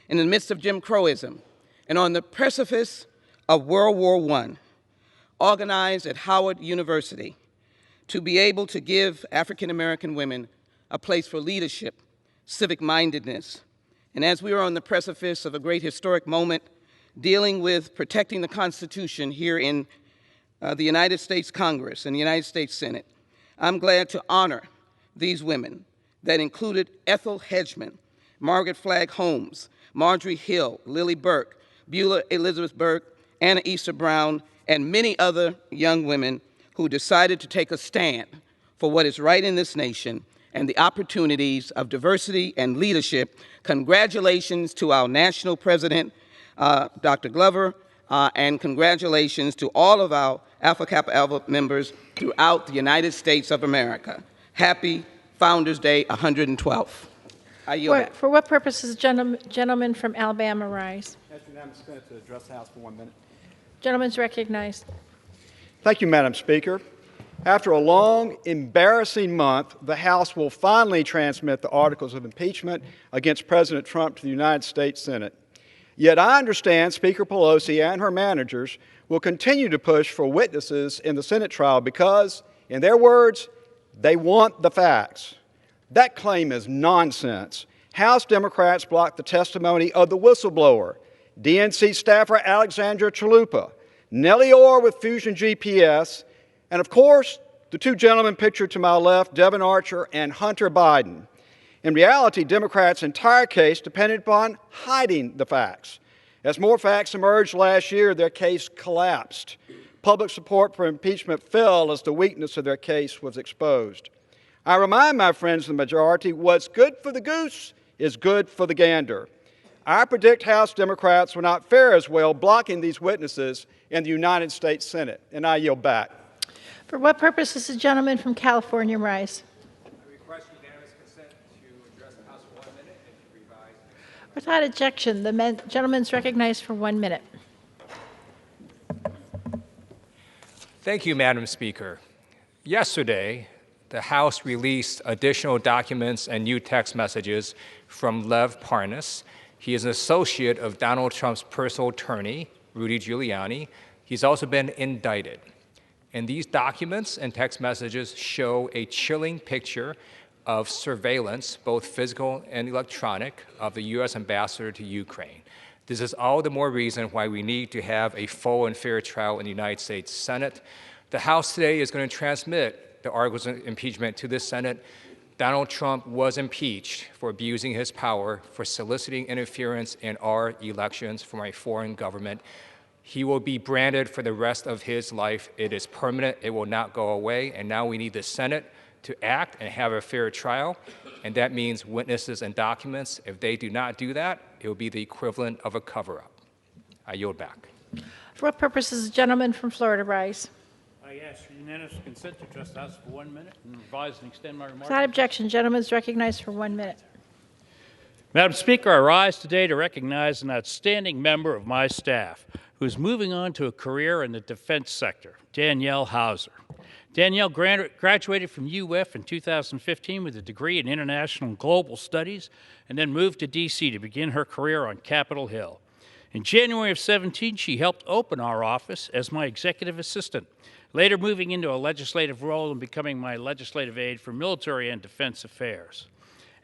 in the midst of Jim Crowism, and on the precipice of World War I, organized at Howard University to be able to give African American women a place for leadership, civic mindedness, and as we are on the precipice of a great historic moment dealing with protecting the Constitution here in the United States Congress and the United States Senate, I'm glad to honor these women that included Ethel Hedgeman, Margaret Flagg Holmes, Marjorie Hill, Lily Burke, Beulah Elizabeth Burke, Anna Easter Brown, and many other young women who decided to take a stand for what is right in this nation and the opportunities of diversity and leadership. Congratulations to our national president, Dr. Glover, and congratulations to all of our Alpha Kappa Alpha members throughout the United States of America. Happy Founders Day 112. I yield back. For what purpose does the gentleman from Alabama rise? Ask unanimous consent to address the House for 1 minute. Gentleman's recognized. Thank you, Madam Speaker. After a long, embarrassing month, the House will finally transmit the articles of impeachment against President Trump to the United States Senate. Yet I understand Speaker Pelosi and her managers will continue to push for witnesses in the Senate trial because, in their words, they want the facts. That claim is nonsense. House Democrats blocked the testimony of the whistleblower, DNC staffer Alexandra Chalupa, Nellie Orr with Fusion GPS, and of course, the two gentlemen pictured to my left, Devin Archer and Hunter Biden. In reality, Democrats' entire case depended upon hiding the facts. As more facts emerged last year, their case collapsed. Public support for impeachment fell as the weakness of their case was exposed. I remind my friends in the majority, what's good for the goose is good for the gander. I predict House Democrats will not fare as well blocking these witnesses in the United States Senate, and I yield back. For what purpose does the gentleman from California rise? I request unanimous consent to address the House for 1 minute and to revise. Without objection, the gentleman's recognized for 1 minute. Thank you, Madam Speaker. Yesterday, the House released additional documents and new text messages from Lev Parnas. He is an associate of Donald Trump's personal attorney, Rudy Giuliani. He's also been indicted. And these documents and text messages show a chilling picture of surveillance, both physical and electronic, of the U.S. ambassador to Ukraine. This is all the more reason why we need to have a full and fair trial in the United States Senate. The House today is going to transmit the articles of impeachment to the Senate. Donald Trump was impeached for abusing his power, for soliciting interference in our elections from a foreign government. He will be branded for the rest of his life. It is permanent. It will not go away. And now we need the Senate to act and have a fair trial. And that means witnesses and documents. If they do not do that, it will be the equivalent of a cover-up. I yield back. For what purpose does the gentleman from Florida rise? I ask for unanimous consent to address the House for 1 minute and revise and extend my remarks. Without objection, gentleman's recognized for 1 minute. Madam Speaker, I rise today to recognize an outstanding member of my staff who is moving on to a career in the defense sector, Danielle Hauser. Danielle graduated from UF in 2015 with a degree in International and Global Studies and then moved to D.C. to begin her career on Capitol Hill. In January of 17, she helped open our office as my executive assistant, later moving into a legislative role and becoming my legislative aide for military and defense affairs.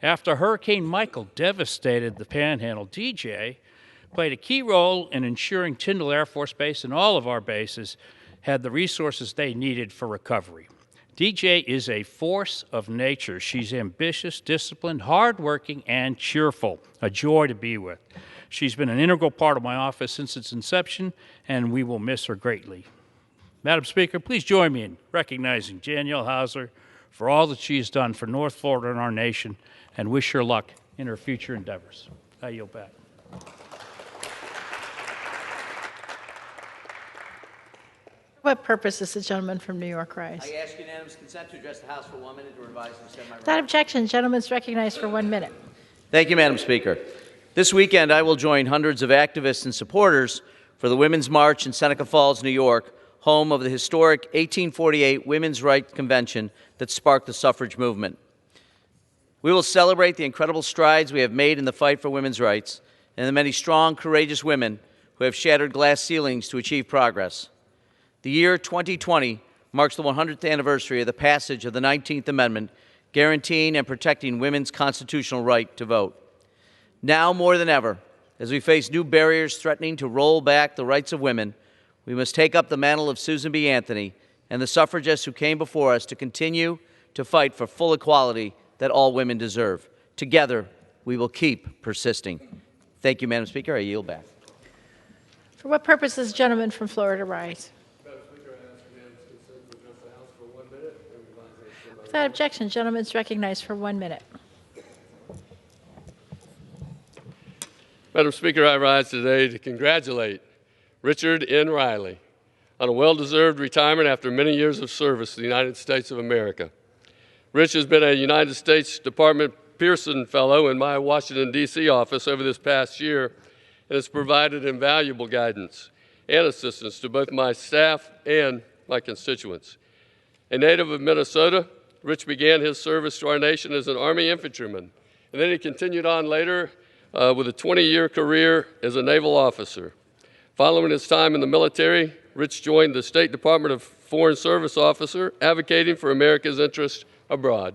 After Hurricane Michael devastated the Panhandle, DJ played a key role in ensuring Tyndall Air Force Base and all of our bases had the resources they needed for recovery. DJ is a force of nature. She's ambitious, disciplined, hardworking, and cheerful, a joy to be with. She's been an integral part of my office since its inception, and we will miss her greatly. Madam Speaker, please join me in recognizing Danielle Hauser for all that she has done for North Florida and our nation, and wish her luck in her future endeavors. I yield back. What purpose does the gentleman from New York rise? I ask unanimous consent to address the House for 1 minute to revise and extend my remarks. Without objection, gentleman's recognized for 1 minute. Thank you, Madam Speaker. This weekend, I will join hundreds of activists and supporters for the Women's March in Seneca Falls, New York, home of the historic 1848 Women's Rights Convention that sparked the suffrage movement. We will celebrate the incredible strides we have made in the fight for women's rights and the many strong, courageous women who have shattered glass ceilings to achieve progress. The year 2020 marks the 100th anniversary of the passage of the 19th Amendment, guaranteeing and protecting women's constitutional right to vote. Now more than ever, as we face new barriers threatening to roll back the rights of women, we must take up the mantle of Susan B. Anthony and the suffragists who came before us to continue to fight for full equality that all women deserve. Together, we will keep persisting. Thank you, Madam Speaker. I yield back. For what purpose does the gentleman from Florida rise? Without objection, the gentleman is recognized for 1 minute. Madam Speaker, I rise today to congratulate Richard N. Riley on a well-deserved retirement after many years of service to the United States of America. Rich has been a United States Department Pearson Fellow in my Washington, D.C. office over this past year and has provided invaluable guidance and assistance to both my staff and my constituents. A native of Minnesota, Rich began his service to our nation as an Army infantryman, and then he continued on later with a 20-year career as a naval officer. Following his time in the military, Rich joined the State Department of Foreign Service officer, advocating for America's interests abroad.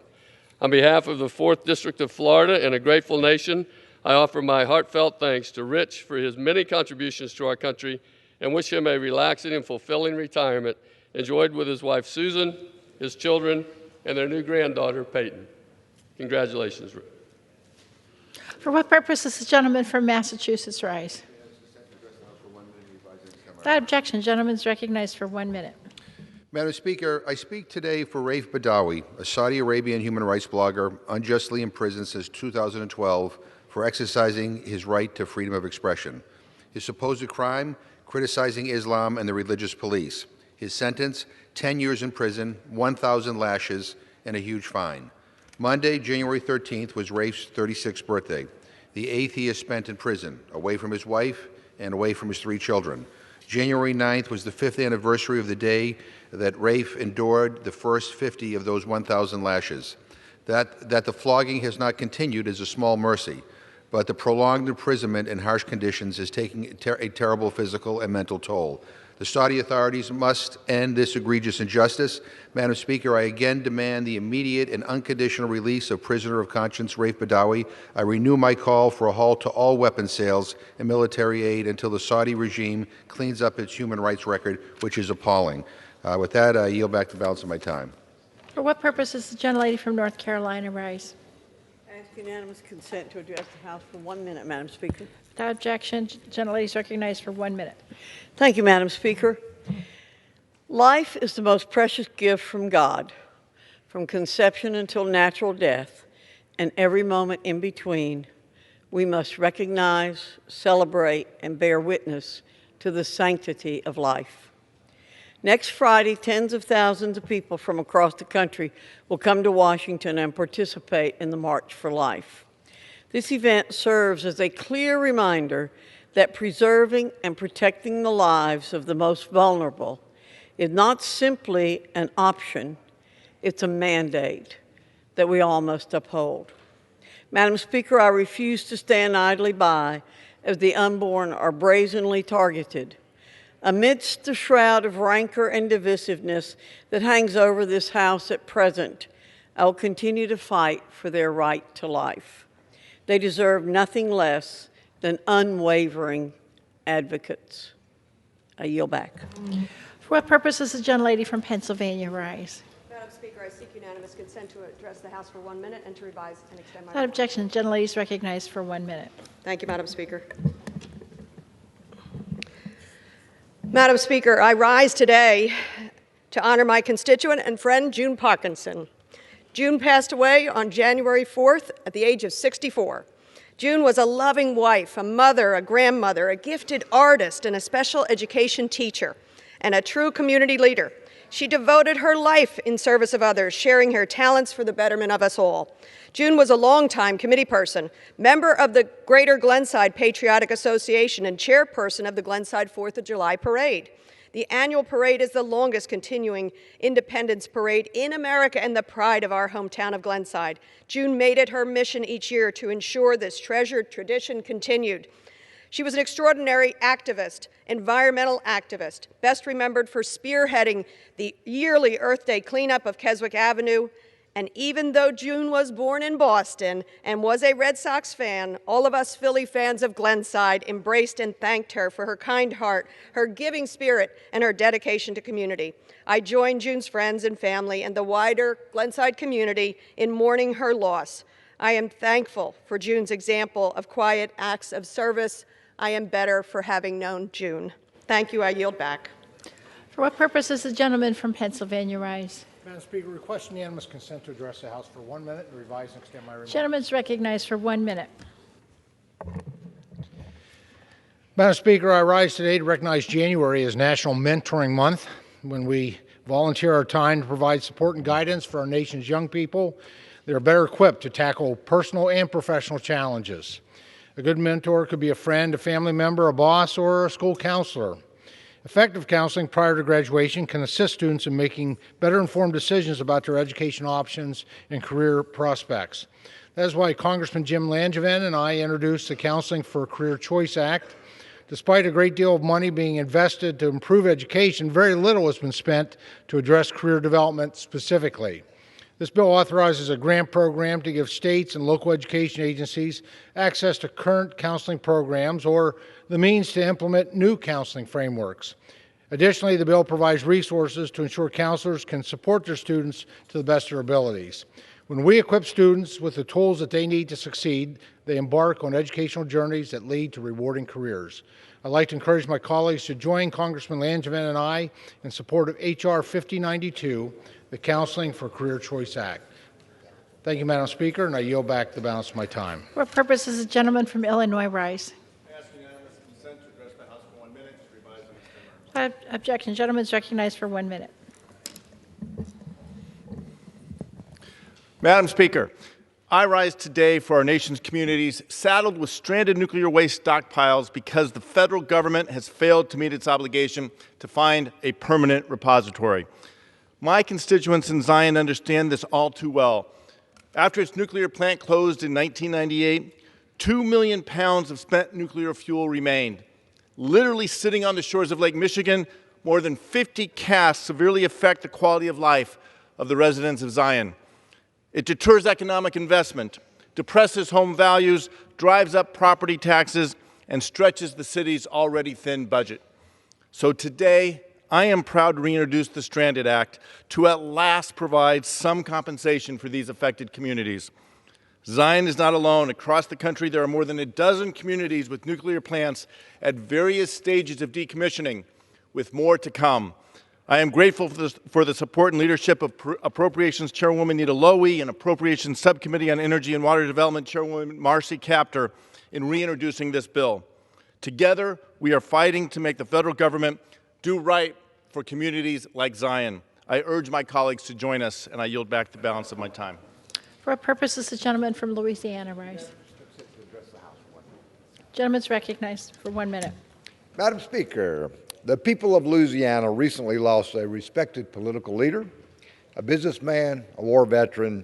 On behalf of the 4th District of Florida and a grateful nation, I offer my heartfelt thanks to Rich for his many contributions to our country and wish him a relaxing and fulfilling retirement, enjoyed with his wife Susan, his children, and their new granddaughter, Peyton. Congratulations, Rich. For what purpose does the gentleman from Massachusetts rise? Without objection, the gentleman is recognized for 1 minute. Madam Speaker, I speak today for Raif Badawi, a Saudi Arabian human rights blogger unjustly imprisoned since 2012 for exercising his right to freedom of expression. His supposed crime, criticizing Islam and the religious police. His sentence, 10 years in prison, 1,000 lashes, and a huge fine. Monday, January 13th, was Raif's 36th birthday, the 8th he has spent in prison, away from his wife and away from his 3 children. January 9th was the 5th anniversary of the day that Raif endured the first 50 of those 1,000 lashes. That the flogging has not continued is a small mercy, but the prolonged imprisonment in harsh conditions is taking a terrible physical and mental toll. The Saudi authorities must end this egregious injustice. Madam Speaker, I again demand the immediate and unconditional release of prisoner of conscience Raif Badawi. I renew my call for a halt to all weapons sales and military aid until the Saudi regime cleans up its human rights record, which is appalling. With that, I yield back the balance of my time. For what purpose does the gentlelady from North Carolina rise? I ask unanimous consent to address the House for 1 minute, Madam Speaker. Without objection, the gentlelady is recognized for 1 minute. Thank you, Madam Speaker. Life is the most precious gift from God. From conception until natural death, and every moment in between, we must recognize, celebrate, and bear witness to the sanctity of life. Next Friday, tens of thousands of people from across the country will come to Washington and participate in the March for Life. This event serves as a clear reminder that preserving and protecting the lives of the most vulnerable is not simply an option, it's a mandate that we all must uphold. Madam Speaker, I refuse to stand idly by as the unborn are brazenly targeted. Amidst the shroud of rancor and divisiveness that hangs over this House at present, I will continue to fight for their right to life. They deserve nothing less than unwavering advocates. I yield back. For what purpose does the gentlelady from Pennsylvania rise? Madam Speaker, I seek unanimous consent to address the House for 1 minute and to revise and extend my... Without objection, the gentlelady is recognized for 1 minute. Thank you, Madam Speaker. Madam Speaker, I rise today to honor my constituent and friend, June Parkinson. June passed away on January 4th at the age of 64. June was a loving wife, a mother, a grandmother, a gifted artist, and a special education teacher, and a true community leader. She devoted her life in service of others, sharing her talents for the betterment of us all. June was a longtime committee person, member of the Greater Glenside Patriotic Association, and chairperson of the Glenside 4th of July Parade. The annual parade is the longest continuing Independence Parade in America and the pride of our hometown of Glenside. June made it her mission each year to ensure this treasured tradition continued. She was an extraordinary activist, environmental activist, best remembered for spearheading the yearly Earth Day cleanup of Keswick Avenue. And even though June was born in Boston and was a Red Sox fan, all of us Philly fans of Glenside embraced and thanked her for her kind heart, her giving spirit, and her dedication to community. I join June's friends and family and the wider Glenside community in mourning her loss. I am thankful for June's example of quiet acts of service. I am better for having known June. Thank you. I yield back. For what purpose does the gentleman from Pennsylvania rise? Madam Speaker, request unanimous consent to address the House for 1 minute and revise and extend my remarks. Gentleman is recognized for 1 minute. Madam Speaker, I rise today to recognize January as National Mentoring Month, when we volunteer our time to provide support and guidance for our nation's young people. They are better equipped to tackle personal and professional challenges. A good mentor could be a friend, a family member, a boss, or a school counselor. Effective counseling prior to graduation can assist students in making better informed decisions about their education options and career prospects. That is why Congressman Jim Langevin and I introduced the Counseling for Career Choice Act. Despite a great deal of money being invested to improve education, very little has been spent to address career development specifically. This bill authorizes a grant program to give states and local education agencies access to current counseling programs or the means to implement new counseling frameworks. Additionally, the bill provides resources to ensure counselors can support their students to the best of their abilities. When we equip students with the tools that they need to succeed, they embark on educational journeys that lead to rewarding careers. I'd like to encourage my colleagues to join Congressman Langevin and I in support of H.R. 5092, the Counseling for Career Choice Act. Thank you, Madam Speaker, and I yield back the balance of my time. For what purpose does the gentleman from Illinois rise? Objection. The gentleman is recognized for 1 minute. Madam Speaker, I rise today for our nation's communities saddled with stranded nuclear waste stockpiles because the federal government has failed to meet its obligation to find a permanent repository. My constituents in Zion understand this all too well. After its nuclear plant closed in 1998, 2 million pounds of spent nuclear fuel remained. Literally sitting on the shores of Lake Michigan, more than 50 casts severely affect the quality of life of the residents of Zion. It deters economic investment, depresses home values, drives up property taxes, and stretches the city's already thin budget. So today, I am proud to reintroduce the Stranded Act to at last provide some compensation for these affected communities. Zion is not alone. Across the country, there are more than a dozen communities with nuclear plants at various stages of decommissioning, with more to come. I am grateful for the support and leadership of Appropriations Chairwoman Nita Lowey and Appropriations Subcommittee on Energy and Water Development Chairwoman Marcy Kaptur in reintroducing this bill. Together, we are fighting to make the federal government do right for communities like Zion. I urge my colleagues to join us, and I yield back the balance of my time. For what purpose does the gentleman from Louisiana rise? Gentleman's recognized for 1 minute. Madam Speaker, the people of Louisiana recently lost a respected political leader, a businessman, a war veteran,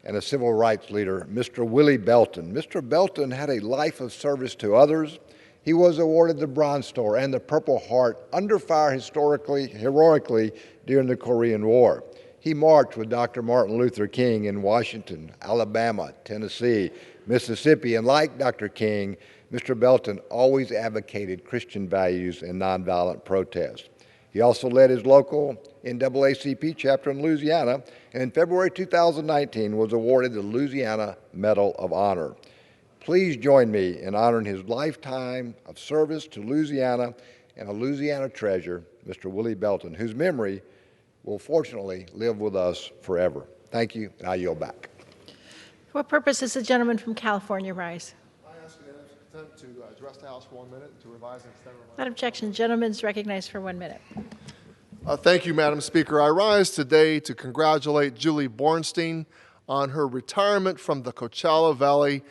and a civil rights leader, Mr. Willie Belton. Mr. Belton had a life of service to others. He was awarded the Bronze Star and the Purple Heart under fire heroically during the Korean War. He marched with Dr. Martin Luther King in Washington, Alabama, Tennessee, Mississippi, and like Dr. King, Mr. Belton always advocated Christian values and nonviolent protest. He also led his local NAACP chapter in Louisiana, and in February 2019 was awarded the Louisiana Medal of Honor. Please join me in honoring his lifetime of service to Louisiana and a Louisiana treasure, Mr. Willie Belton, whose memory will fortunately live with us forever. Thank you, and I yield back. For what purpose does the gentleman from California rise? I ask unanimous consent to address the House for 1 minute to revise and extend my Without objection, the gentleman is recognized for 1 minute. Thank you, Madam Speaker. I rise today to congratulate Julie Bornstein on her retirement from the Coachella Valley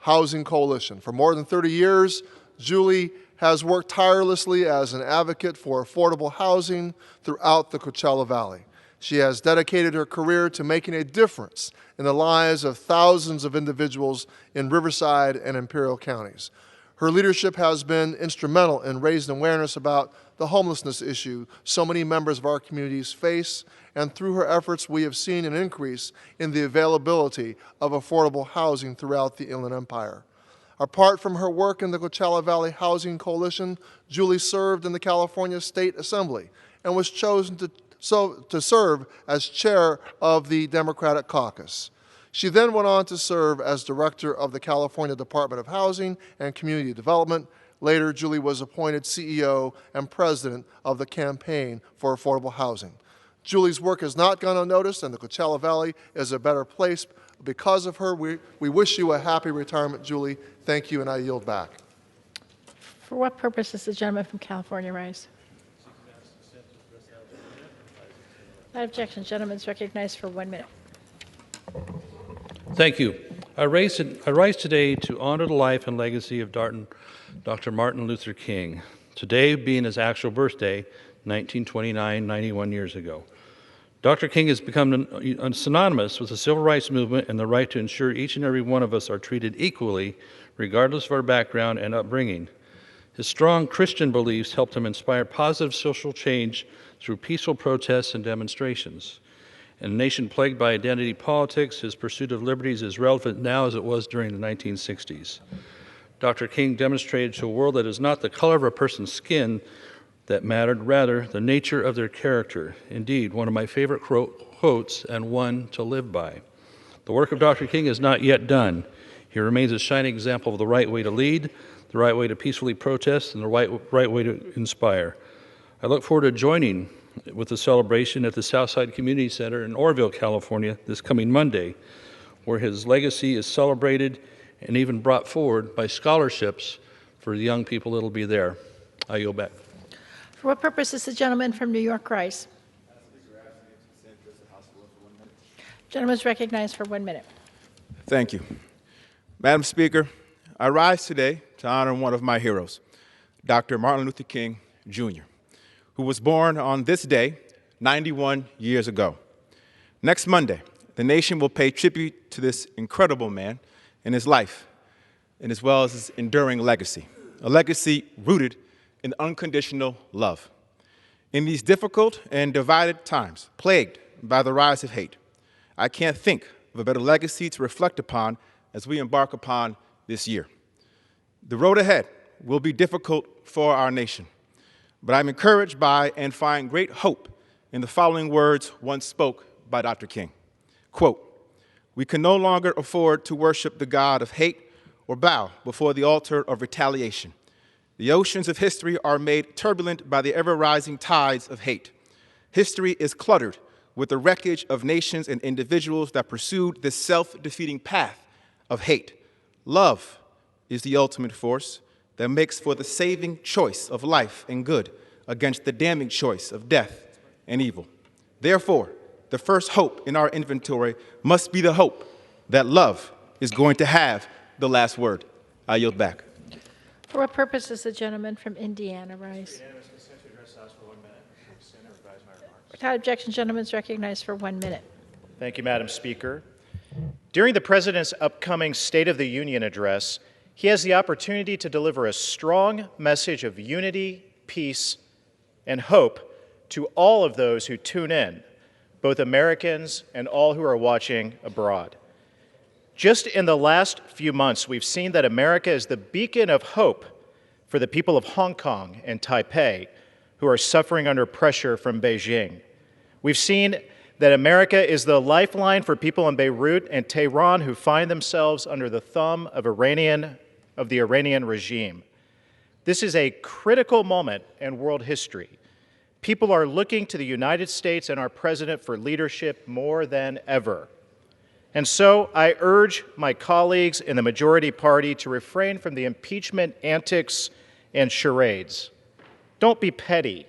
Housing Coalition. For more than 30 years, Julie has worked tirelessly as an advocate for affordable housing throughout the Coachella Valley. She has dedicated her career to making a difference in the lives of thousands of individuals in Riverside and Imperial counties. Her leadership has been instrumental in raising awareness about the homelessness issue so many members of our communities face, and through her efforts we have seen an increase in the availability of affordable housing throughout the Inland Empire. Apart from her work in the Coachella Valley Housing Coalition, Julie served in the California State Assembly and was chosen to serve as chair of the Democratic caucus. She then went on to serve as director of the California Department of Housing and Community Development. Later, Julie was appointed CEO and president of the Campaign for Affordable Housing. Julie's work has not gone unnoticed, and the Coachella Valley is a better place because of her. We wish you a happy retirement, Julie. Thank you, and I yield back. For what purpose does the gentleman from California rise? Without objection, the gentleman is recognized for 1 minute. Thank you. I rise today to honor the life and legacy of Dr. Martin Luther King, today being his actual birthday, 1929, 91 years ago. Dr. King has become synonymous with the civil rights movement and the right to ensure each and every one of us are treated equally, regardless of our background and upbringing. His strong Christian beliefs helped him inspire positive social change through peaceful protests and demonstrations. In a nation plagued by identity politics, his pursuit of liberties is relevant now as it was during the 1960s. Dr. King demonstrated to a world that it is not the color of a person's skin that mattered, rather the nature of their character. Indeed, one of my favorite quotes and one to live by. The work of Dr. King is not yet done. He remains a shining example of the right way to lead, the right way to peacefully protest, and the right way to inspire. I look forward to joining with the celebration at the Southside Community Center in Oroville, California, this coming Monday, where his legacy is celebrated and even brought forward by scholarships for the young people that will be there. I yield back. For what purpose does the gentleman from New York rise? The gentleman is recognized for 1 minute. Thank you. Madam Speaker, I rise today to honor one of my heroes, Dr. Martin Luther King, Jr., who was born on this day 91 years ago. Next Monday, the nation will pay tribute to this incredible man and his life, and as well as his enduring legacy, a legacy rooted in unconditional love. In these difficult and divided times, plagued by the rise of hate, I can't think of a better legacy to reflect upon as we embark upon this year. The road ahead will be difficult for our nation, but I'm encouraged by and find great hope in the following words once spoke by Dr. King. Quote, "We can no longer afford to worship the God of hate or bow before the altar of retaliation. The oceans of history are made turbulent by the ever-rising tides of hate. History is cluttered with the wreckage of nations and individuals that pursued this self-defeating path of hate. Love is the ultimate force that makes for the saving choice of life and good against the damning choice of death and evil. Therefore, the first hope in our inventory must be the hope that love is going to have the last word." I yield back. For what purpose does the gentleman from Indiana rise? Without objection, the gentleman is recognized for 1 minute. Thank you, Madam Speaker. During the President's upcoming State of the Union address, he has the opportunity to deliver a strong message of unity, peace, and hope to all of those who tune in, both Americans and all who are watching abroad. Just in the last few months, we've seen that America is the beacon of hope for the people of Hong Kong and Taipei who are suffering under pressure from Beijing. We've seen that America is the lifeline for people in Beirut and Tehran who find themselves under the thumb of the Iranian regime. This is a critical moment in world history. People are looking to the United States and our president for leadership more than ever. And so I urge my colleagues in the majority party to refrain from the impeachment antics and charades. Don't be petty.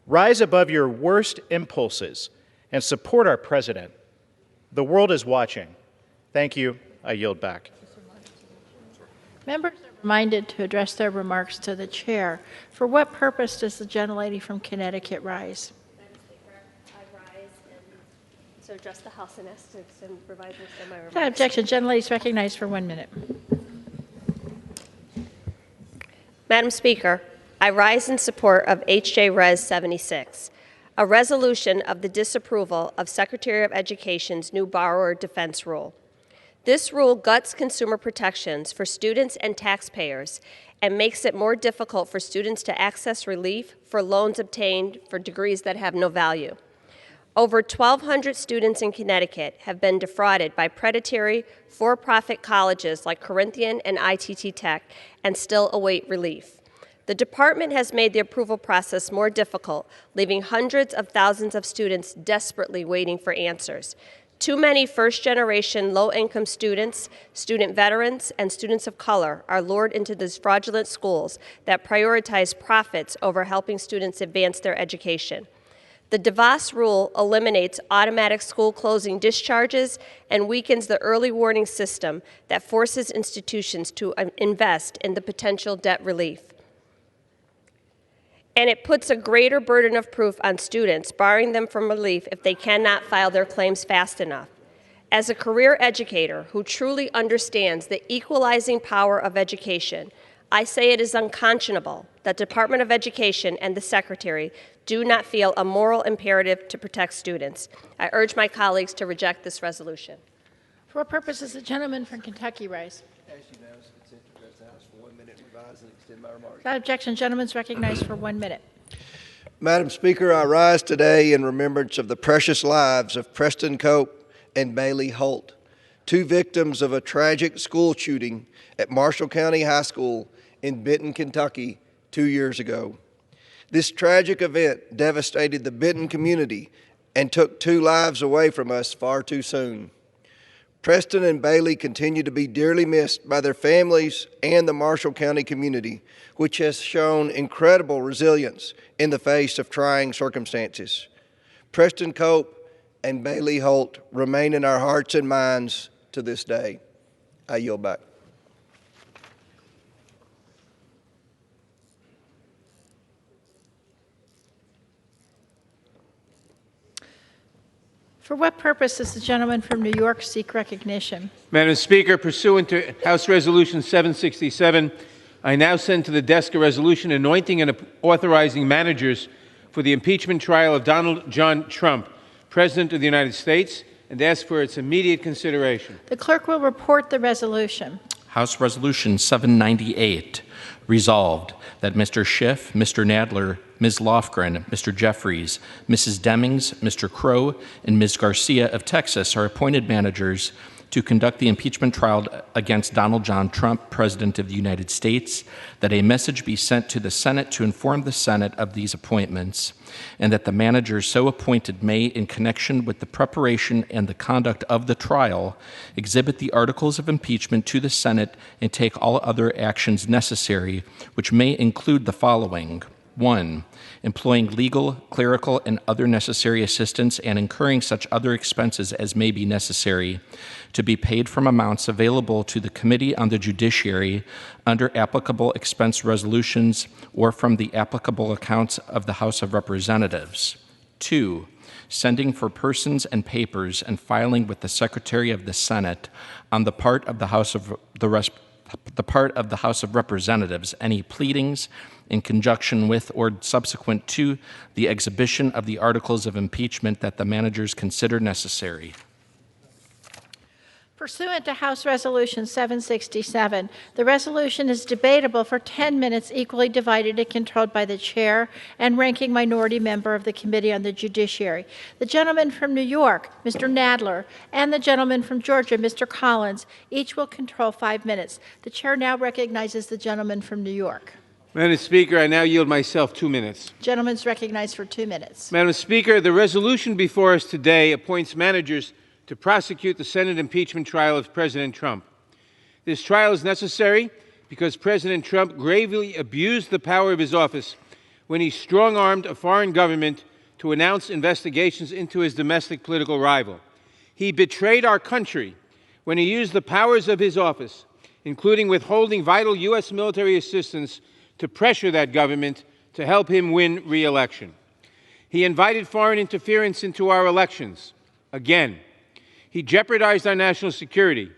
Rise above your worst impulses and support our president. The world is watching. Thank you. I yield back. Members are reminded to address their remarks to the chair. For what purpose does the gentlelady from Connecticut rise? Madam Speaker, I rise to address the House and estimates and provide this in my remarks. Without objection, gentlelady is recognized for 1 minute. Madam Speaker, I rise in support of H.J. Res. 76, a resolution of the disapproval of Secretary of Education's new borrower defense rule. This rule guts consumer protections for students and taxpayers and makes it more difficult for students to access relief for loans obtained for degrees that have no value. Over 1,200 students in Connecticut have been defrauded by predatory, for-profit colleges like Corinthian and ITT Tech and still await relief. The department has made the approval process more difficult, leaving hundreds of thousands of students desperately waiting for answers. Too many first-generation low-income students, student veterans, and students of color are lured into these fraudulent schools that prioritize profits over helping students advance their education. The DeVos rule eliminates automatic school closing discharges and weakens the early warning system that forces institutions to invest in the potential debt relief. And it puts a greater burden of proof on students, barring them from relief if they cannot file their claims fast enough. As a career educator who truly understands the equalizing power of education, I say it is unconscionable that Department of Education and the Secretary do not feel a moral imperative to protect students. I urge my colleagues to reject this resolution. For what purpose does the gentleman from Kentucky rise? Without objection, gentleman is recognized for 1 minute. Madam Speaker, I rise today in remembrance of the precious lives of Preston Cope and Bailey Holt, two victims of a tragic school shooting at Marshall County High School in Benton, Kentucky, 2 years ago. This tragic event devastated the Benton community and took 2 lives away from us far too soon. Preston and Bailey continue to be dearly missed by their families and the Marshall County community, which has shown incredible resilience in the face of trying circumstances. Preston Cope and Bailey Holt remain in our hearts and minds to this day. I yield back. For what purpose does the gentleman from New York seek recognition? Madam Speaker, pursuant to House Resolution 767, I now send to the desk a resolution anointing and authorizing managers for the impeachment trial of Donald John Trump, President of the United States, and ask for its immediate consideration. The clerk will report the resolution. House Resolution 798, resolved that Mr. Schiff, Mr. Nadler, Ms. Lofgren, Mr. Jeffries, Mrs. Demmings, Mr. Crow, and Ms. Garcia of Texas are appointed managers to conduct the impeachment trial against Donald John Trump, President of the United States, that a message be sent to the Senate to inform the Senate of these appointments, and that the managers so appointed may, in connection with the preparation and the conduct of the trial, exhibit the articles of impeachment to the Senate and take all other actions necessary, which may include the following. 1, employing legal, clerical, and other necessary assistance and incurring such other expenses as may be necessary to be paid from amounts available to the Committee on the Judiciary under applicable expense resolutions or from the applicable accounts of the House of Representatives. 2, sending for persons and papers and filing with the Secretary of the Senate on the part of the House of Representatives any pleadings in conjunction with or subsequent to the exhibition of the articles of impeachment that the managers consider necessary. Pursuant to House Resolution 767, the resolution is debatable for 10 minutes, equally divided and controlled by the chair and ranking minority member of the Committee on the Judiciary. The gentleman from New York, Mr. Nadler, and the gentleman from Georgia, Mr. Collins, each will control 5 minutes. The chair now recognizes the gentleman from New York. Madam Speaker, I now yield myself 2 minutes. Gentleman is recognized for 2 minutes. Madam Speaker, the resolution before us today appoints managers to prosecute the Senate impeachment trial of President Trump. This trial is necessary because President Trump gravely abused the power of his office when he strong-armed a foreign government to announce investigations into his domestic political rival. He betrayed our country when he used the powers of his office, including withholding vital U.S. military assistance, to pressure that government to help him win re-election. He invited foreign interference into our elections. Again, he jeopardized our national security.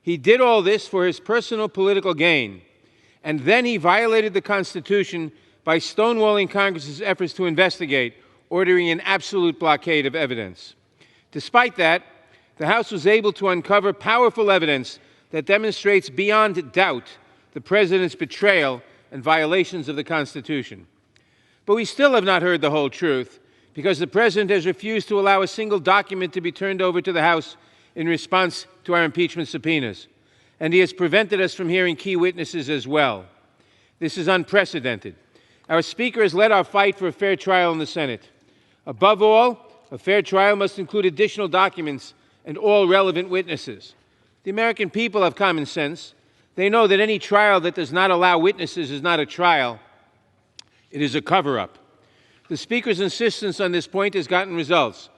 He did all this for his personal political gain. And then he violated the Constitution by stonewalling Congress's efforts to investigate, ordering an absolute blockade of evidence. Despite that, the House was able to uncover powerful evidence that demonstrates beyond doubt the President's betrayal and violations of the Constitution. But we still have not heard the whole truth, because the President has refused to allow a single document to be turned over to the House in response to our impeachment subpoenas. And he has prevented us from hearing key witnesses as well. This is unprecedented. Our Speaker has led our fight for a fair trial in the Senate. Above all, a fair trial must include additional documents and all relevant witnesses. The American people have common sense. They know that any trial that does not allow witnesses is not a trial. It is a cover-up. The Speaker's insistence on this point has gotten results.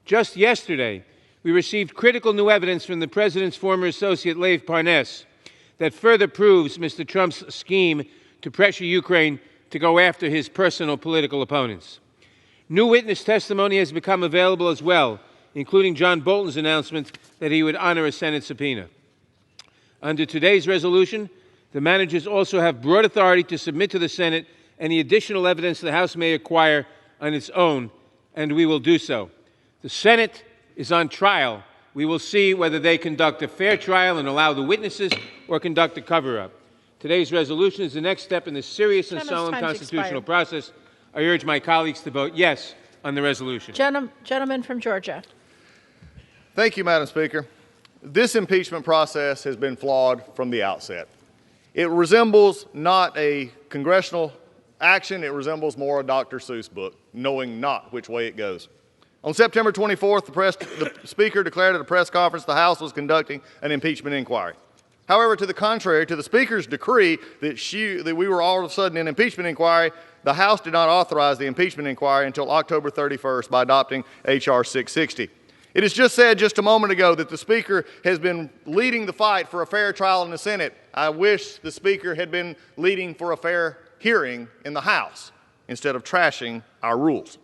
Just yesterday, we received critical new evidence from the President's former associate, Lev Parnas, that further proves Mr. Trump's scheme to pressure Ukraine to go after his personal political opponents. New witness testimony has become available as well, including John Bolton's announcement that he would honor a Senate subpoena. Under today's resolution, the managers also have broad authority to submit to the Senate any additional evidence the House may acquire on its own, and we will do so. The Senate is on trial. We will see whether they conduct a fair trial and allow the witnesses or conduct a cover-up. Today's resolution is the next step in this serious and solemn constitutional process. I urge my colleagues to vote yes on the resolution. Gentleman from Georgia. Thank you, Madam Speaker. This impeachment process has been flawed from the outset. It resembles not a congressional action, it resembles more a Dr. Seuss book, knowing not which way it goes. On September 24th, the Speaker declared at a press conference the House was conducting an impeachment inquiry. However, to the contrary, to the Speaker's decree that we were all of a sudden in impeachment inquiry, the House did not authorize the impeachment inquiry until October 31st by adopting H.R. 660. It is just said just a moment ago that the Speaker has been leading the fight for a fair trial in the Senate. I wish the Speaker had been leading for a fair hearing in the House instead of trashing our rules.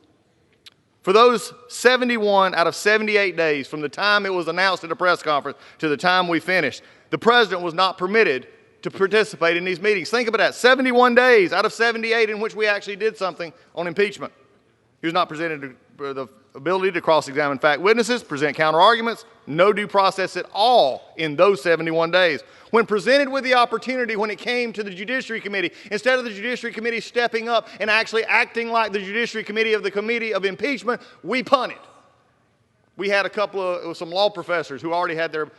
For those 71 out of 78 days from the time it was announced at a press conference to the time we finished, the President was not permitted to participate in these meetings. Think about that, 71 days out of 78 in which we actually did something on impeachment. He was not presented the ability to cross-examine fact witnesses, present counter-arguments, no due process at all in those 71 days. When presented with the opportunity when it came to the Judiciary Committee, instead of the Judiciary Committee stepping up and actually acting like the Judiciary Committee of the Committee of Impeachment, we punted. We had some law professors who already had their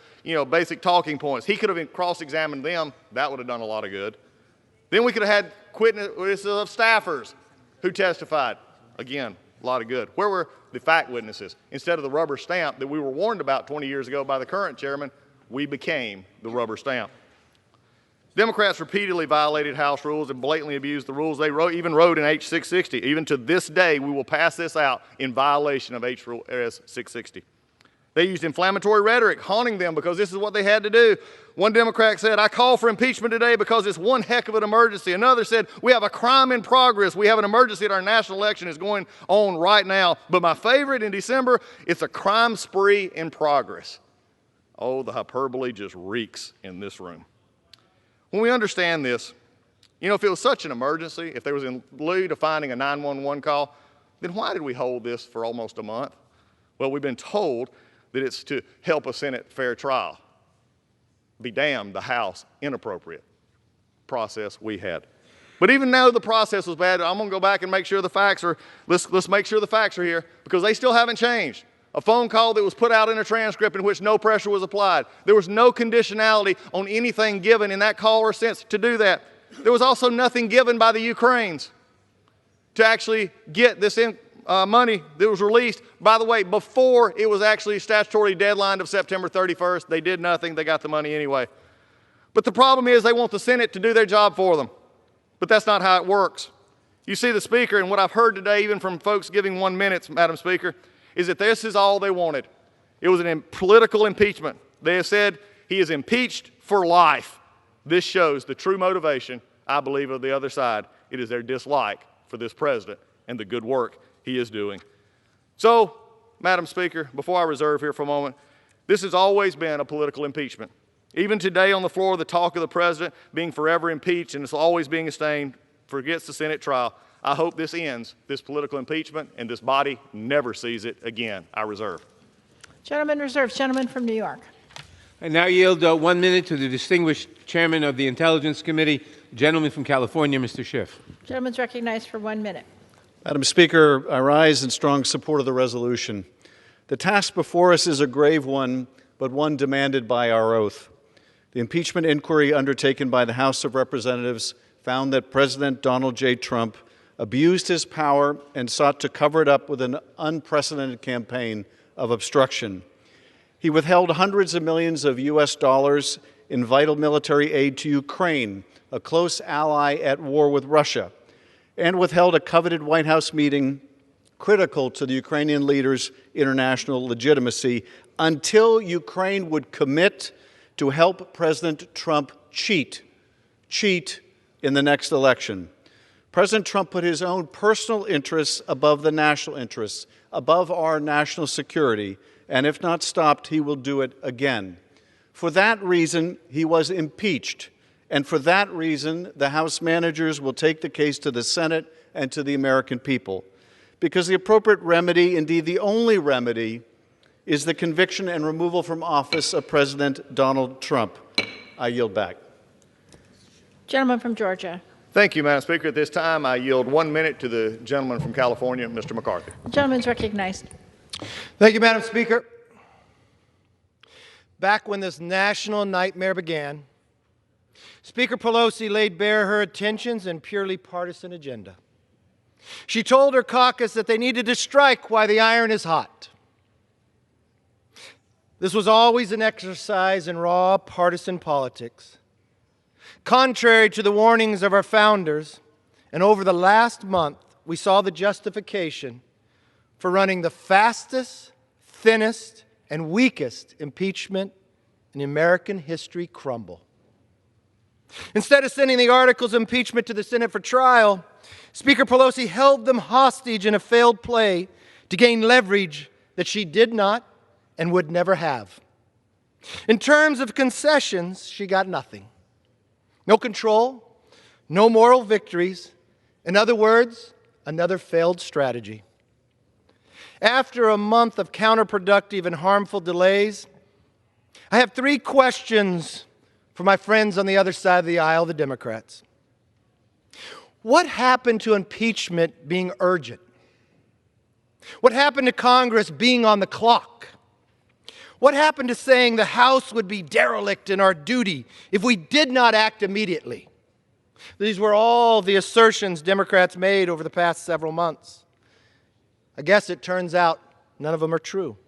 basic talking points. He could have cross-examined them. That would have done a lot of good. Then we could have had witnesses of staffers who testified. Again, a lot of good. Where were the fact witnesses? Instead of the rubber stamp that we were warned about 20 years ago by the current chairman, we became the rubber stamp. Democrats repeatedly violated House rules and blatantly abused the rules. They even wrote in H. 660, even to this day, we will pass this out in violation of H. 660. They used inflammatory rhetoric, haunting them because this is what they had to do. One Democrat said, I call for impeachment today because it's one heck of an emergency. Another said, we have a crime in progress. We have an emergency that our national election is going on right now. But my favorite in December, it's a crime spree in progress. Oh, the hyperbole just reeks in this room. When we understand this, if it was such an emergency, if there was in lieu to finding a 911 call, then why did we hold this for almost a month? Well, we've been told that it's to help a Senate fair trial. Be damned, the House inappropriate process we had. But even though the process was bad, I'm going to go back and make sure the facts are, let's make sure the facts are here, because they still haven't changed. A phone call that was put out in a transcript in which no pressure was applied. There was no conditionality on anything given in that call or sense to do that. There was also nothing given by the Ukrainians to actually get this money that was released, by the way, before it was actually a statutory deadline of September 31st. They did nothing. They got the money anyway. But the problem is they want the Senate to do their job for them. But that's not how it works. You see, the Speaker, and what I've heard today, even from folks giving 1 minute, Madam Speaker, is that this is all they wanted. It was a political impeachment. They have said he is impeached for life. This shows the true motivation, I believe, of the other side. It is their dislike for this president and the good work he is doing. So, Madam Speaker, before I reserve here for a moment, this has always been a political impeachment. Even today on the floor, the talk of the president being forever impeached and it's always being sustained forgets the Senate trial. I hope this ends, this political impeachment, and this body never sees it again. I reserve. Gentleman reserves. Gentleman from New York. I now yield 1 minute to the distinguished chairman of the Intelligence Committee, the gentleman from California, Mr. Schiff. Gentleman's recognized for 1 minute. Madam Speaker, I rise in strong support of the resolution. The task before us is a grave one, but one demanded by our oath. The impeachment inquiry undertaken by the House of Representatives found that President Donald J. Trump abused his power and sought to cover it up with an unprecedented campaign of obstruction. He withheld hundreds of millions of U.S. dollars in vital military aid to Ukraine, a close ally at war with Russia, and withheld a coveted White House meeting critical to the Ukrainian leader's international legitimacy until Ukraine would commit to help President Trump cheat in the next election. President Trump put his own personal interests above the national interests, above our national security, and if not stopped, he will do it again. For that reason, he was impeached, and for that reason, the House managers will take the case to the Senate and to the American people. Because the appropriate remedy, indeed the only remedy, is the conviction and removal from office of President Donald Trump. I yield back. Gentleman from Georgia. Thank you, Madam Speaker. At this time, I yield 1 minute to the gentleman from California, Mr. McCarthy. The gentleman's recognized. Thank you, Madam Speaker. Back when this national nightmare began, Speaker Pelosi laid bare her intentions and purely partisan agenda. She told her caucus that they needed to strike while the iron is hot. This was always an exercise in raw partisan politics. Contrary to the warnings of our founders, and over the last month, we saw the justification for running the fastest, thinnest, and weakest impeachment in American history crumble. Instead of sending the articles of impeachment to the Senate for trial, Speaker Pelosi held them hostage in a failed play to gain leverage that she did not and would never have. In terms of concessions, she got nothing. No control, no moral victories. In other words, another failed strategy. After a month of counterproductive and harmful delays, I have 3 questions for my friends on the other side of the aisle, the Democrats. What happened to impeachment being urgent? What happened to Congress being on the clock? What happened to saying the House would be derelict in our duty if we did not act immediately? These were all the assertions Democrats made over the past several months. I guess it turns out none of them are true.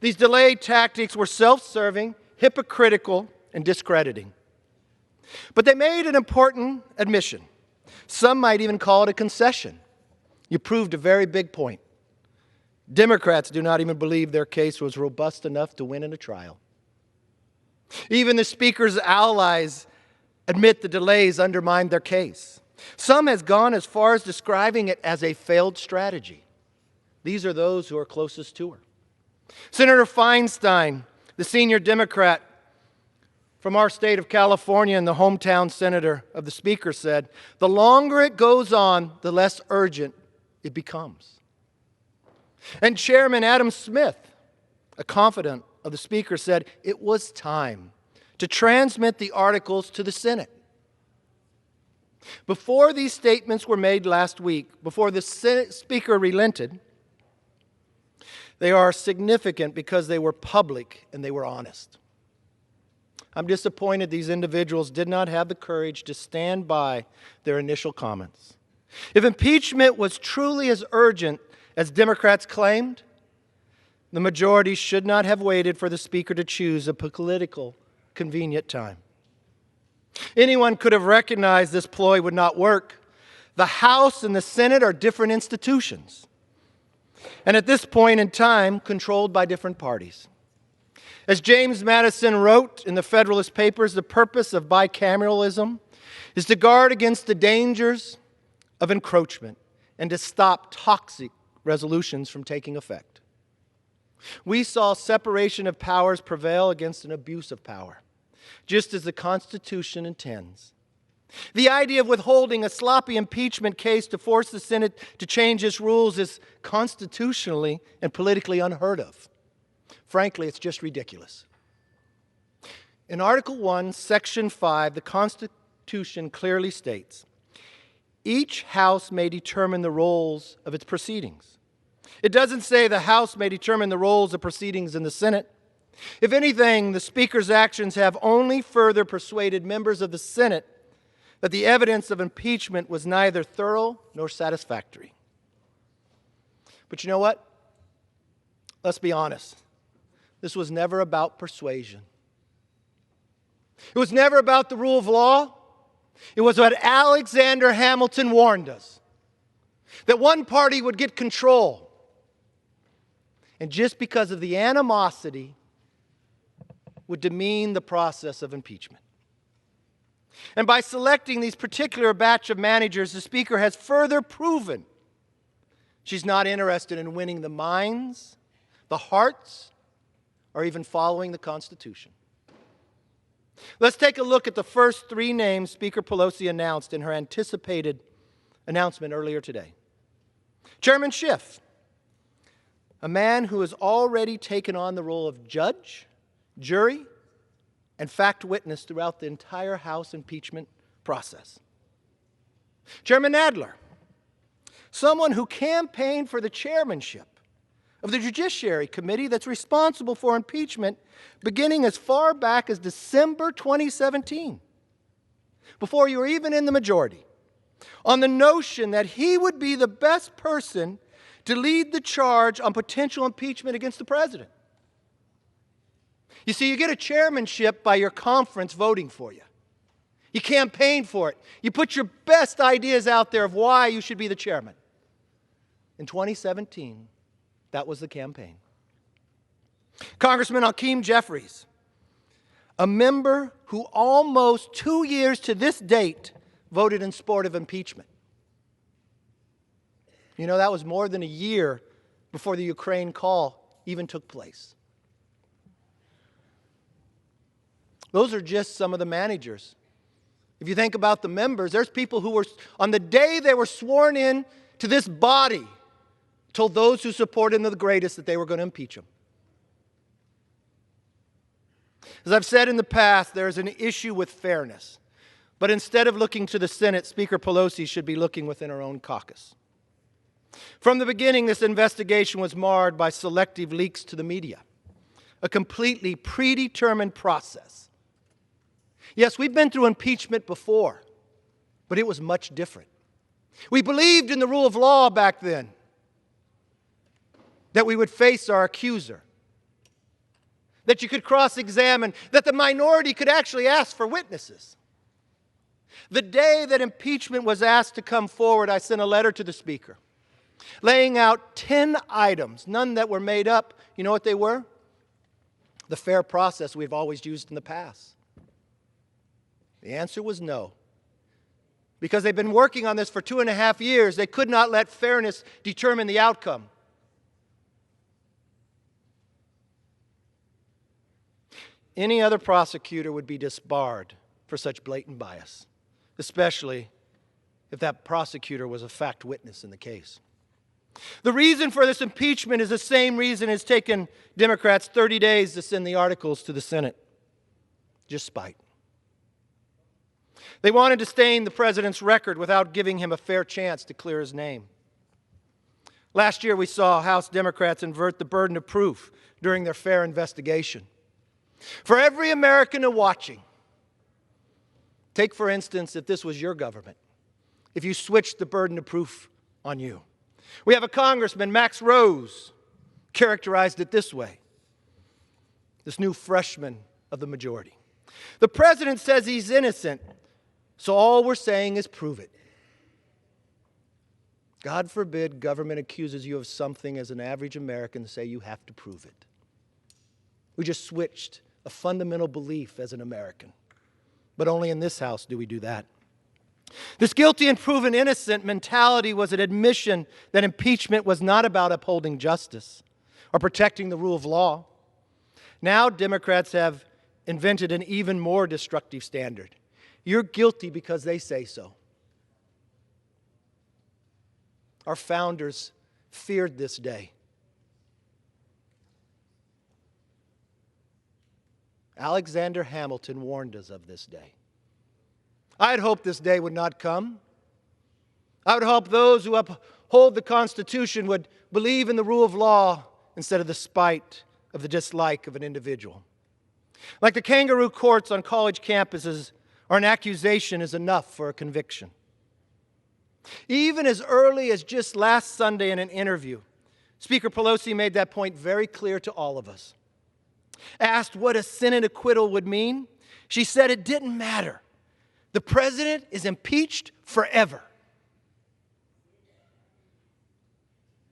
These delay tactics were self-serving, hypocritical, and discrediting. But they made an important admission. Some might even call it a concession. You proved a very big point. Democrats do not even believe their case was robust enough to win in a trial. Even the Speaker's allies admit the delays undermined their case. Some has gone as far as describing it as a failed strategy. These are those who are closest to her. Senator Feinstein, the senior Democrat from our state of California and the hometown senator of the Speaker, said, "The longer it goes on, the less urgent it becomes." And Chairman Adam Smith, a confidant of the Speaker, said it was time to transmit the articles to the Senate. Before these statements were made last week, before the Senate Speaker relented, they are significant because they were public and they were honest. I'm disappointed these individuals did not have the courage to stand by their initial comments. If impeachment was truly as urgent as Democrats claimed, the majority should not have waited for the Speaker to choose a political, convenient time. Anyone could have recognized this ploy would not work. The House and the Senate are different institutions, and at this point in time, controlled by different parties. As James Madison wrote in the Federalist Papers, the purpose of bicameralism is to guard against the dangers of encroachment and to stop toxic resolutions from taking effect. We saw separation of powers prevail against an abuse of power. just as the Constitution intends. The idea of withholding a sloppy impeachment case to force the Senate to change its rules is constitutionally and politically unheard of. Frankly, it's just ridiculous. In Article 1, Section 5, the Constitution clearly states, each House may determine the roles of its proceedings. It doesn't say the House may determine the roles of proceedings in the Senate. If anything, the Speaker's actions have only further persuaded members of the Senate that the evidence of impeachment was neither thorough nor satisfactory. But you know what? Let's be honest. This was never about persuasion. It was never about the rule of law. It was what Alexander Hamilton warned us, that one party would get control. And just because of the animosity would demean the process of impeachment. And by selecting these particular batch of managers, the Speaker has further proven she's not interested in winning the minds, the hearts, or even following the Constitution. Let's take a look at the first three names Speaker Pelosi announced in her anticipated announcement earlier today. Chairman Schiff, a man who has already taken on the role of judge, jury, and fact witness throughout the entire House impeachment process. Chairman Nadler, someone who campaigned for the chairmanship of the Judiciary Committee that's responsible for impeachment beginning as far back as December 2017, before you were even in the majority, on the notion that he would be the best person to lead the charge on potential impeachment against the president. You see, you get a chairmanship by your conference voting for you. You campaign for it. You put your best ideas out there of why you should be the chairman. In 2017, that was the campaign. Congressman Hakeem Jeffries, a member who almost 2 years to this date voted in support of impeachment. You know, that was more than a year before the Ukraine call even took place. Those are just some of the managers. If you think about the members, there's people who were, on the day they were sworn in to this body, told those who supported him the greatest that they were going to impeach him. As I've said in the past, there's an issue with fairness. But instead of looking to the Senate, Speaker Pelosi should be looking within her own caucus. From the beginning, this investigation was marred by selective leaks to the media, a completely predetermined process. Yes, we've been through impeachment before, but it was much different. We believed in the rule of law back then, that we would face our accuser, that you could cross-examine, that the minority could actually ask for witnesses. The day that impeachment was asked to come forward, I sent a letter to the Speaker, laying out 10 items, none that were made up. You know what they were? The fair process we've always used in the past. The answer was no. Because they've been working on this for 2.5 years, they could not let fairness determine the outcome. Any other prosecutor would be disbarred for such blatant bias, especially if that prosecutor was a fact witness in the case. The reason for this impeachment is the same reason it's taken Democrats 30 days to send the articles to the Senate. Just spite. They wanted to stain the president's record without giving him a fair chance to clear his name. Last year, we saw House Democrats invert the burden of proof during their fair investigation. For every American watching, take, for instance, if this was your government, if you switched the burden of proof on you. We have a congressman, Max Rose, characterized it this way, this new freshman of the majority. The president says he's innocent, so all we're saying is prove it. God forbid government accuses you of something as an average American and say you have to prove it. We just switched a fundamental belief as an American. But only in this house do we do that. This guilty and proven innocent mentality was an admission that impeachment was not about upholding justice or protecting the rule of law. Now Democrats have invented an even more destructive standard. You're guilty because they say so. Our founders feared this day. Alexander Hamilton warned us of this day. I had hoped this day would not come. I would hope those who uphold the Constitution would believe in the rule of law instead of the spite of the dislike of an individual. Like the kangaroo courts on college campuses, or an accusation is enough for a conviction. Even as early as just last Sunday in an interview, Speaker Pelosi made that point very clear to all of us. Asked what a Senate acquittal would mean, she said it didn't matter. The president is impeached forever.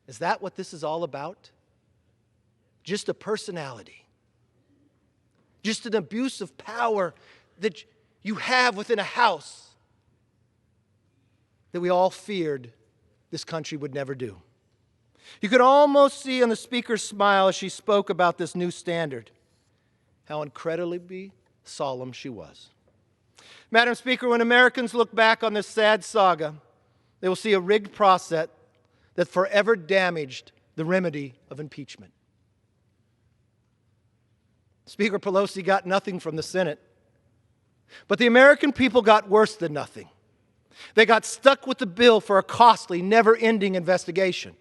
Is that what this is all about? Just a personality. Just an abuse of power that you have within a house that we all feared this country would never do. You could almost see on the Speaker's smile as she spoke about this new standard how incredibly solemn she was. Madam Speaker, when Americans look back on this sad saga, they will see a rigged process that forever damaged the remedy of impeachment. Speaker Pelosi got nothing from the Senate, but the American people got worse than nothing. They got stuck with the bill for a costly, never-ending investigation.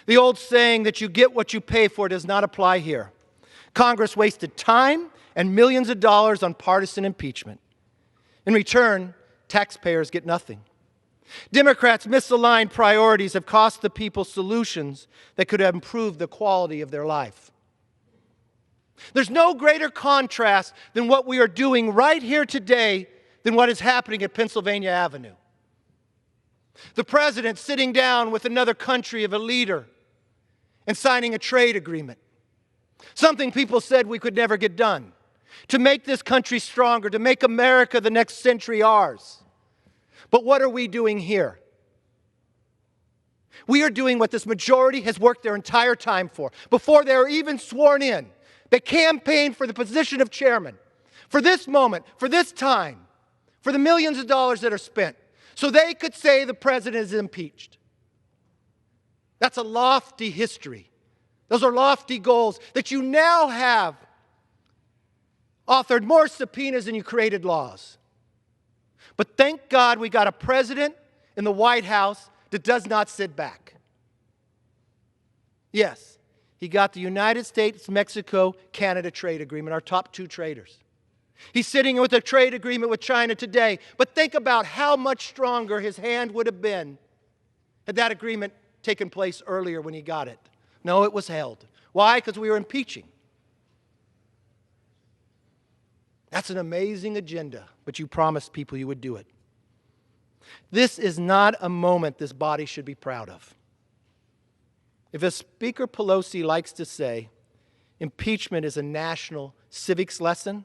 The old saying that you get what you pay for does not apply here. Congress wasted time and millions of dollars on partisan impeachment. In return, taxpayers get nothing. Democrats' misaligned priorities have cost the people solutions that could have improved the quality of their life. There's no greater contrast than what we are doing right here today than what is happening at Pennsylvania Avenue. The president sitting down with another country of a leader and signing a trade agreement. Something people said we could never get done. To make this country stronger, to make America the next century ours. But what are we doing here? We are doing what this majority has worked their entire time for. Before they were even sworn in, they campaigned for the position of chairman. For this moment, for this time, for the millions of dollars that are spent, so they could say the president is impeached. That's a lofty history. Those are lofty goals that you now have authored more subpoenas than you created laws. But thank God we got a president in the White House that does not sit back. Yes, he got the United States-Mexico-Canada trade agreement, our top two traders. He's sitting with a trade agreement with China today. But think about how much stronger his hand would have been had that agreement taken place earlier when he got it. No, it was held. Why? Because we were impeaching. That's an amazing agenda, but you promised people you would do it. This is not a moment this body should be proud of. If as Speaker Pelosi likes to say, impeachment is a national civics lesson,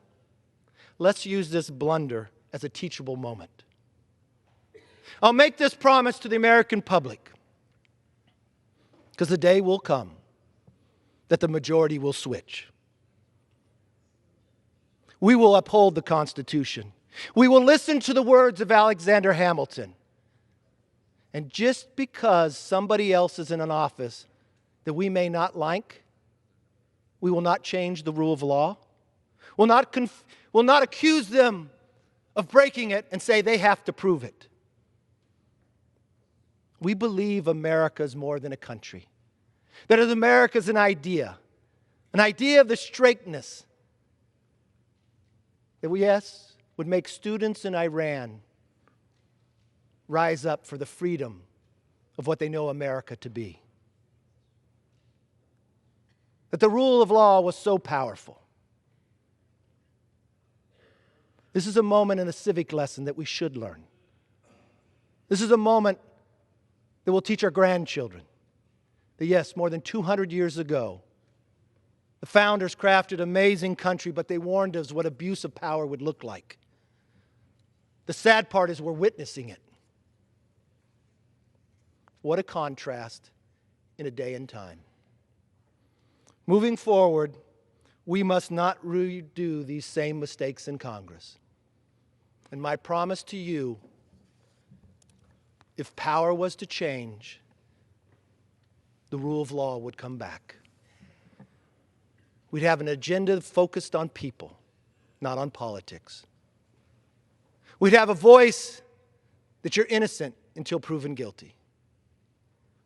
let's use this blunder as a teachable moment. I'll make this promise to the American public, because the day will come that the majority will switch. We will uphold the Constitution. We will listen to the words of Alexander Hamilton. And just because somebody else is in an office that we may not like, we will not change the rule of law. We'll not accuse them of breaking it and say they have to prove it. We believe America is more than a country. That America is an idea of the straightness that we, yes, would make students in Iran rise up for the freedom of what they know America to be. That the rule of law was so powerful. This is a moment in a civic lesson that we should learn. This is a moment that will teach our grandchildren that, yes, more than 200 years ago, the founders crafted an amazing country, but they warned us what abuse of power would look like. The sad part is we're witnessing it. What a contrast in a day and time. Moving forward, we must not redo these same mistakes in Congress. And my promise to you, if power was to change, the rule of law would come back. We'd have an agenda focused on people, not on politics. We'd have a voice that you're innocent until proven guilty.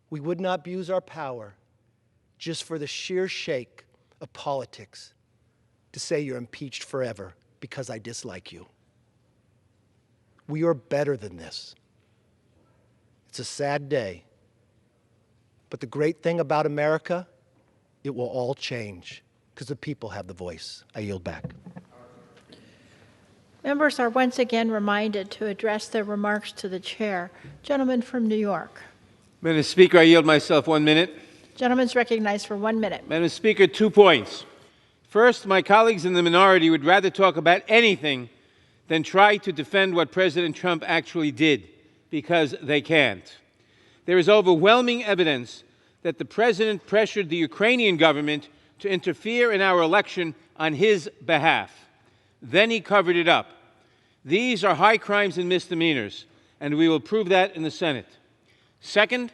We would not abuse our power just for the sheer shake of politics to say you're impeached forever because I dislike you. We are better than this. It's a sad day. But the great thing about America, it will all change because the people have the voice. I yield back. Members are once again reminded to address their remarks to the chair. Gentleman from New York. Madam Speaker, I yield myself 1 minute. Gentleman's recognized for 1 minute. Madam Speaker, 2 points. First, my colleagues in the minority would rather talk about anything than try to defend what President Trump actually did, because they can't. There is overwhelming evidence that the President pressured the Ukrainian government to interfere in our election on his behalf. Then he covered it up. These are high crimes and misdemeanors, and we will prove that in the Senate. Second,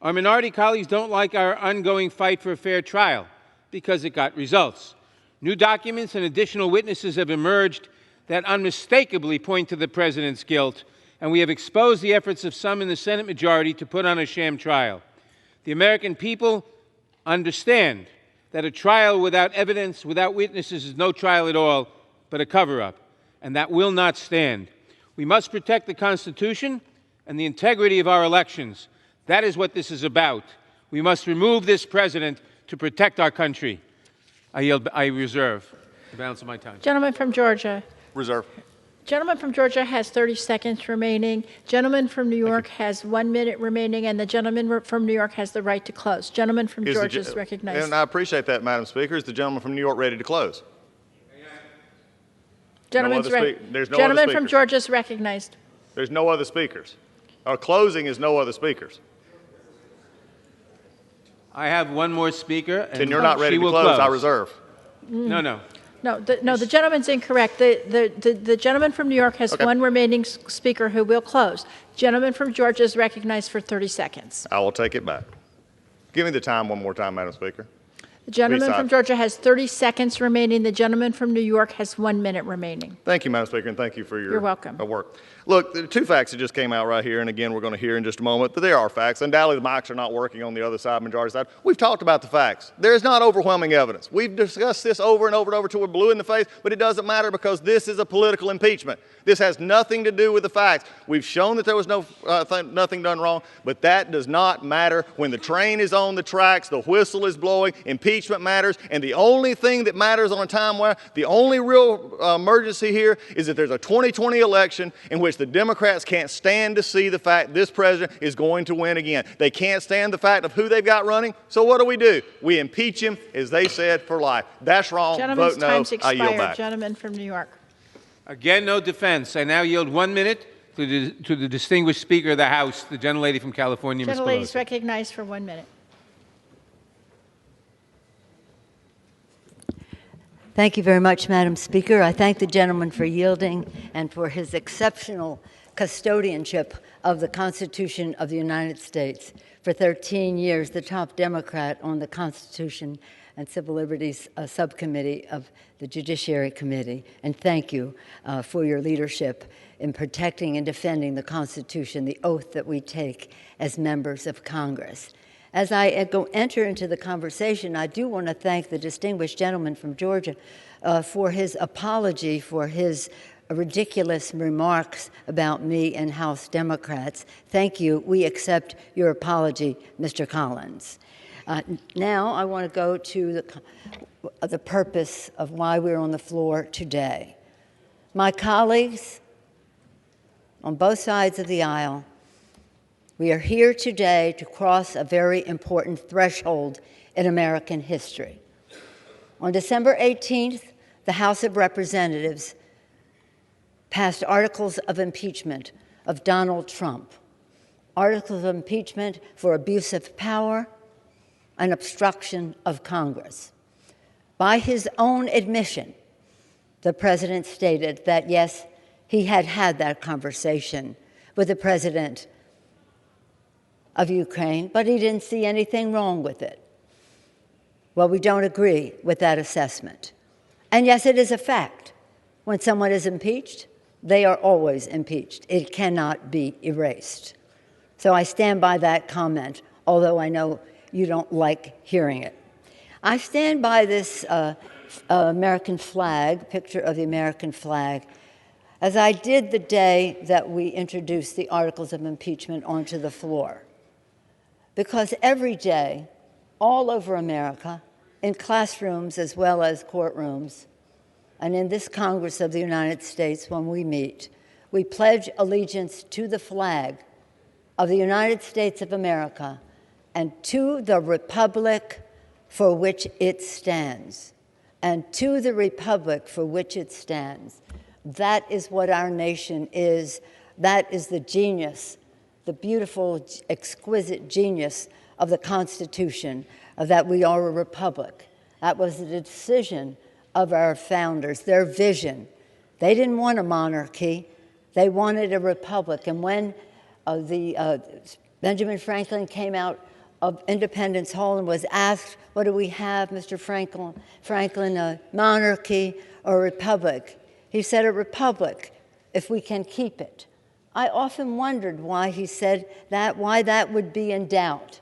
our minority colleagues don't like our ongoing fight for a fair trial because it got results. New documents and additional witnesses have emerged that unmistakably point to the President's guilt, and we have exposed the efforts of some in the Senate majority to put on a sham trial. The American people understand that a trial without evidence, without witnesses, is no trial at all, but a cover-up, and that will not stand. We must protect the Constitution and the integrity of our elections. That is what this is about. We must remove this President to protect our country. I reserve the balance of my time. Gentleman from Georgia. Reserve. Gentleman from Georgia has 30 seconds remaining. Gentleman from New York has 1 minute remaining, and the gentleman from New York has the right to close. Gentleman from Georgia is recognized. And I appreciate that, Madam Speaker. Is the gentleman from New York ready to close? Gentleman's There's no Gentleman other from speakers. Georgia is recognized. There's no other speakers. Our closing is no other speakers. I have one more speaker. And Then you're not ready she to will close. I reserve. No, no. No, the gentleman's incorrect. The gentleman from New York has one remaining speaker who will close. Gentleman from Georgia is recognized for 30 seconds. I will take it back. Give me the time one more time, Madam Speaker. The gentleman from Georgia has 30 seconds remaining. The gentleman from New York has 1 minute remaining. Thank you, Madam Speaker, and thank you for your You're welcome. work. Look, the 2 facts that just came out right here, and again, we're going to hear in just a moment, but they are facts. Undoubtedly, the mics are not working on the other side, majority side. We've talked about the facts. There is not overwhelming evidence. We've discussed this over and over and over till we're blue in the face, but it doesn't matter because this is a political impeachment. This has nothing to do with the facts. We've shown that there was nothing done wrong, but that does not matter. When the train is on the tracks, the whistle is blowing, impeachment matters, and the only thing that matters on a timeline, the only real emergency here is that there's a 2020 election in which the Democrats can't stand to see the fact this president is going to win again. They can't stand the fact of who they've got running, so what do? We impeach him, as they said, for life. That's wrong. Gentleman's Vote no. time's I yield expired. back. Gentleman from New York. Again, no defense. I now yield 1 minute to the distinguished Speaker of the House, the gentlelady from California, Ms. Gentlelady is Pelosi. recognized for 1 minute. Thank you very much, Madam Speaker. I thank the gentleman for yielding and for his exceptional custodianship of the Constitution of the United States. For 13 years, the top Democrat on the Constitution and Civil Liberties Subcommittee of the Judiciary Committee. And thank you for your leadership in protecting and defending the Constitution, the oath that we take as members of Congress. As I enter into the conversation, I do want to thank the distinguished gentleman from Georgia for his apology for his ridiculous remarks about me and House Democrats. Thank you. We accept your apology, Mr. Collins. Now I want to go to the purpose of why we're on the floor today. My colleagues on both sides of the aisle, we are here today to cross a very important threshold in American history. On December 18th, the House of Representatives passed articles of impeachment of Donald Trump, articles of impeachment for abuse of power and obstruction of Congress. By his own admission, the president stated that, yes, he had had that conversation with the president of Ukraine, but he didn't see anything wrong with it. Well, we don't agree with that assessment. And yes, it is a fact. When someone is impeached, they are always impeached. It cannot be erased. So I stand by that comment, although I know you don't like hearing it. I stand by this American flag, picture of the American flag, as I did the day that we introduced the articles of impeachment onto the floor. Because every day, all over America, in classrooms as well as courtrooms, and in this Congress of the United States when we meet, we pledge allegiance to the flag of the United States of America and to the republic for which it stands. And to the republic for which it stands. That is what our nation is. That is the genius, the beautiful, exquisite genius of the Constitution, of that we are a republic. That was the decision of our founders, their vision. They didn't want a monarchy. They wanted a republic. And when Benjamin Franklin came out of Independence Hall and was asked, what do we have, Mr. Franklin, a monarchy or a republic? He said, a republic, if we can keep it. I often wondered why he said that, why that would be in doubt.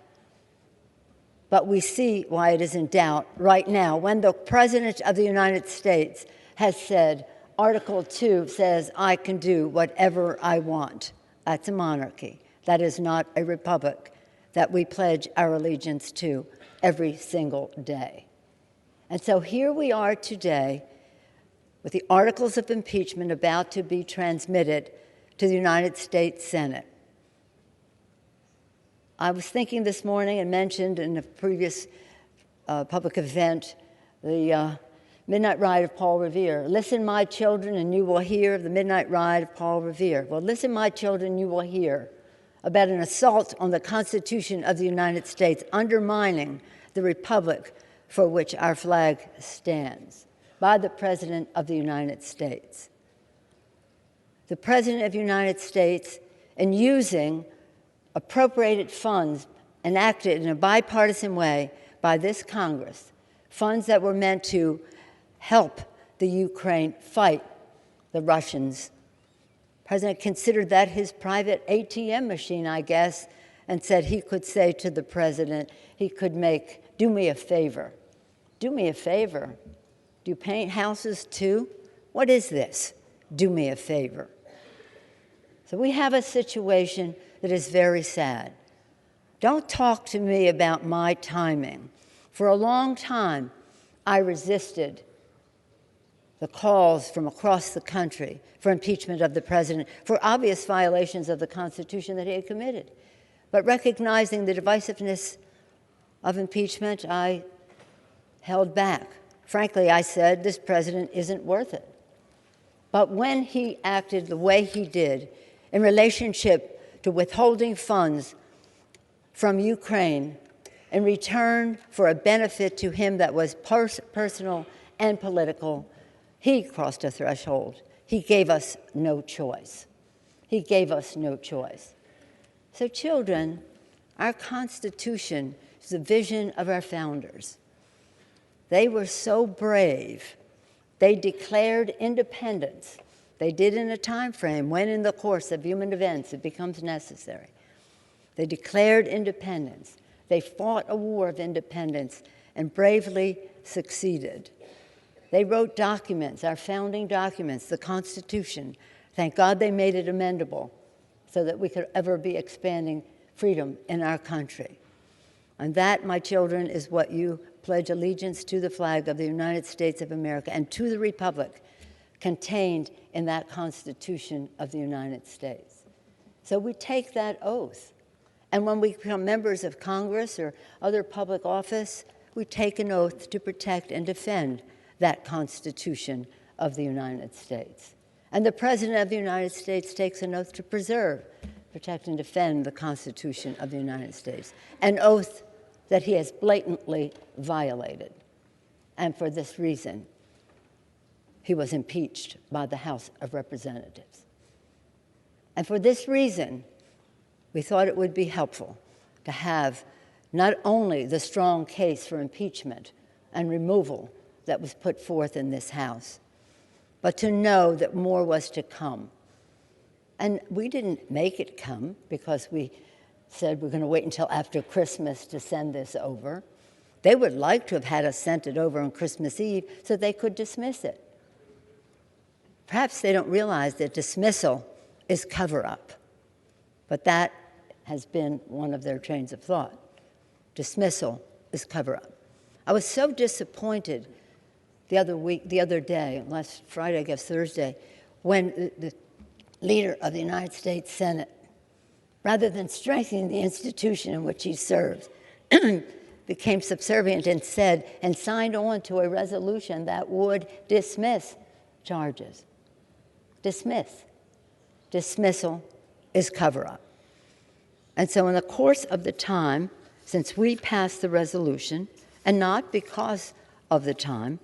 But we see why it is in doubt right now, when the President of the United States has said, Article 2 says, I can do whatever I want. That's a monarchy. That is not a republic that we pledge our allegiance to every single day. And so here we are today with the articles of impeachment about to be transmitted to the United States Senate. I was thinking this morning and mentioned in a previous public event the Midnight Ride of Paul Revere. Listen, my children, and you will hear of the Midnight Ride of Paul Revere. Well, listen, my children, you will hear about an assault on the Constitution of the United States, undermining the republic for which our flag stands, by the President of the United States. The President of the United States, in using appropriated funds enacted in a bipartisan way by this Congress, funds that were meant to help the Ukraine fight the Russians. The President considered that his private ATM machine, I guess, and said he could say to the President, he could make, do me a favor. Do me a favor. Do you paint houses too? What is this? Do me a favor. So we have a situation that is very sad. Don't talk to me about my timing. For a long time, I resisted the calls from across the country for impeachment of the president for obvious violations of the Constitution that he had committed. But recognizing the divisiveness of impeachment, I held back. Frankly, I said, this president isn't worth it. But when he acted the way he did in relationship to withholding funds from Ukraine in return for a benefit to him that was personal and political, he crossed a threshold. He gave us no choice. He gave us no choice. So children, our Constitution is the vision of our founders. They were so brave. They declared independence. They did in a time frame when in the course of human events it becomes necessary. They declared independence. They fought a war of independence and bravely succeeded. They wrote documents, our founding documents, the Constitution. Thank God they made it amendable so that we could ever be expanding freedom in our country. And that, my children, is what you pledge allegiance to, the flag of the United States of America and to the republic contained in that Constitution of the United States. So we take that oath. And when we become members of Congress or other public office, we take an oath to protect and defend that Constitution of the United States. And the President of the United States takes an oath to preserve, protect, and defend the Constitution of the United States, an oath that he has blatantly violated. And for this reason, he was impeached by the House of Representatives. And for this reason, we thought it would be helpful to have not only the strong case for impeachment and removal that was put forth in this House, but to know that more was to come. And we didn't make it come because we said we're going to wait until after Christmas to send this over. They would like to have had us sent it over on Christmas Eve so they could dismiss it. Perhaps they don't realize that dismissal is cover-up, but that has been one of their trains of thought. Dismissal is cover-up. I was so disappointed the other day, last Friday, I guess Thursday, when the leader of the United States Senate, rather than strengthening the institution in which he serves, became subservient and said and signed on to a resolution that would dismiss charges. Dismiss. Dismissal is cover-up. And so in the course of the time since we passed the resolution, and not because of the time,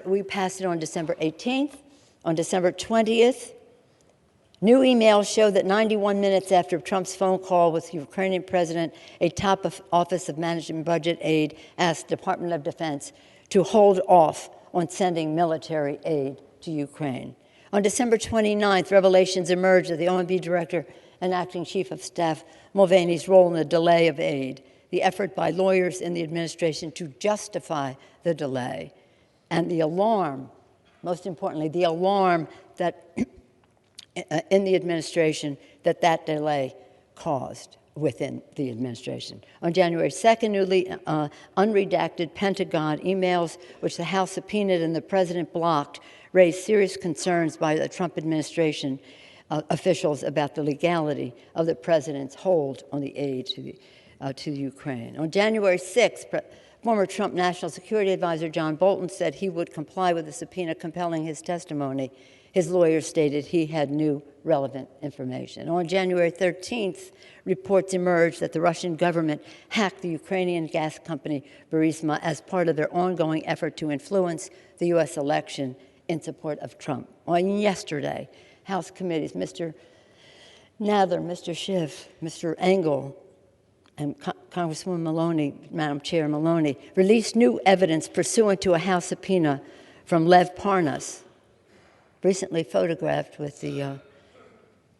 we passed it on December 18th. On December 20th, new emails show that 91 minutes after Trump's phone call with the Ukrainian president, a top Office of Management Budget Aid asked the Department of Defense to hold off on sending military aid to Ukraine. On December 29th, revelations emerged of the OMB director and acting chief of staff Mulvaney's role in the delay of aid, the effort by lawyers in the administration to justify the delay, and the alarm, most importantly, the alarm that in the administration that delay caused within the administration. On January 2nd, newly unredacted Pentagon emails, which the House subpoenaed and the president blocked, raised serious concerns by the Trump administration officials about the legality of the president's hold on the aid to Ukraine. On January 6th, former Trump National Security Advisor John Bolton said he would comply with the subpoena compelling his testimony. His lawyer stated he had new relevant information. On January 13th, reports emerged that the Russian government hacked the Ukrainian gas company Burisma as part of their ongoing effort to influence the U.S. election in support of Trump. On yesterday, House committees, Mr. Nadler, Mr. Schiff, Mr. Engel, and Congresswoman Maloney, Madam Chair Maloney, released new evidence pursuant to a House subpoena from Lev Parnas, recently photographed with the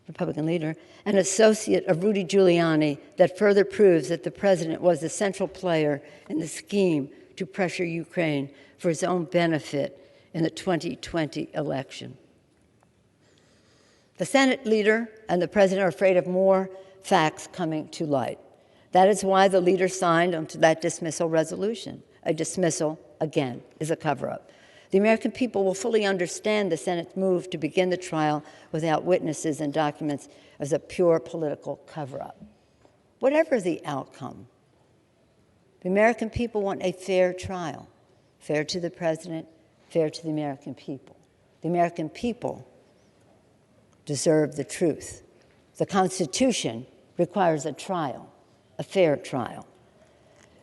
Republican leader, an associate of Rudy Giuliani, that further proves that the president was the central player in the scheme to pressure Ukraine for his own benefit in the 2020 election. The Senate leader and the president are afraid of more facts coming to light. That is why the leader signed onto that dismissal resolution. A dismissal, again, is a cover-up. The American people will fully understand the Senate's move to begin the trial without witnesses and documents as a pure political cover-up. Whatever the outcome, the American people want a fair trial, fair to the president, fair to the American people. The American people deserve the truth. The Constitution requires a trial, a fair trial.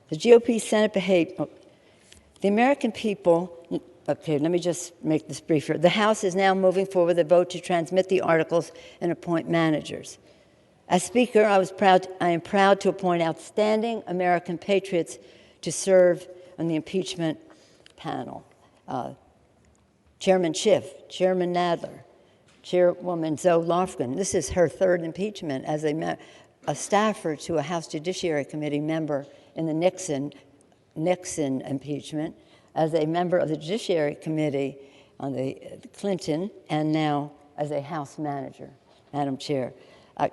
The GOP Senate behaved. The American people, okay, let me just make this briefer. The House is now moving forward with a vote to transmit the articles and appoint managers. As Speaker, I am proud to appoint outstanding American patriots to serve on the impeachment panel. Chairman Schiff, Chairman Nadler, Chairwoman Zoe Lofgren. This is her third impeachment as a staffer to a House Judiciary Committee member in the Nixon impeachment, as a member of the Judiciary Committee on the Clinton, and now as a House manager, Madam Chair.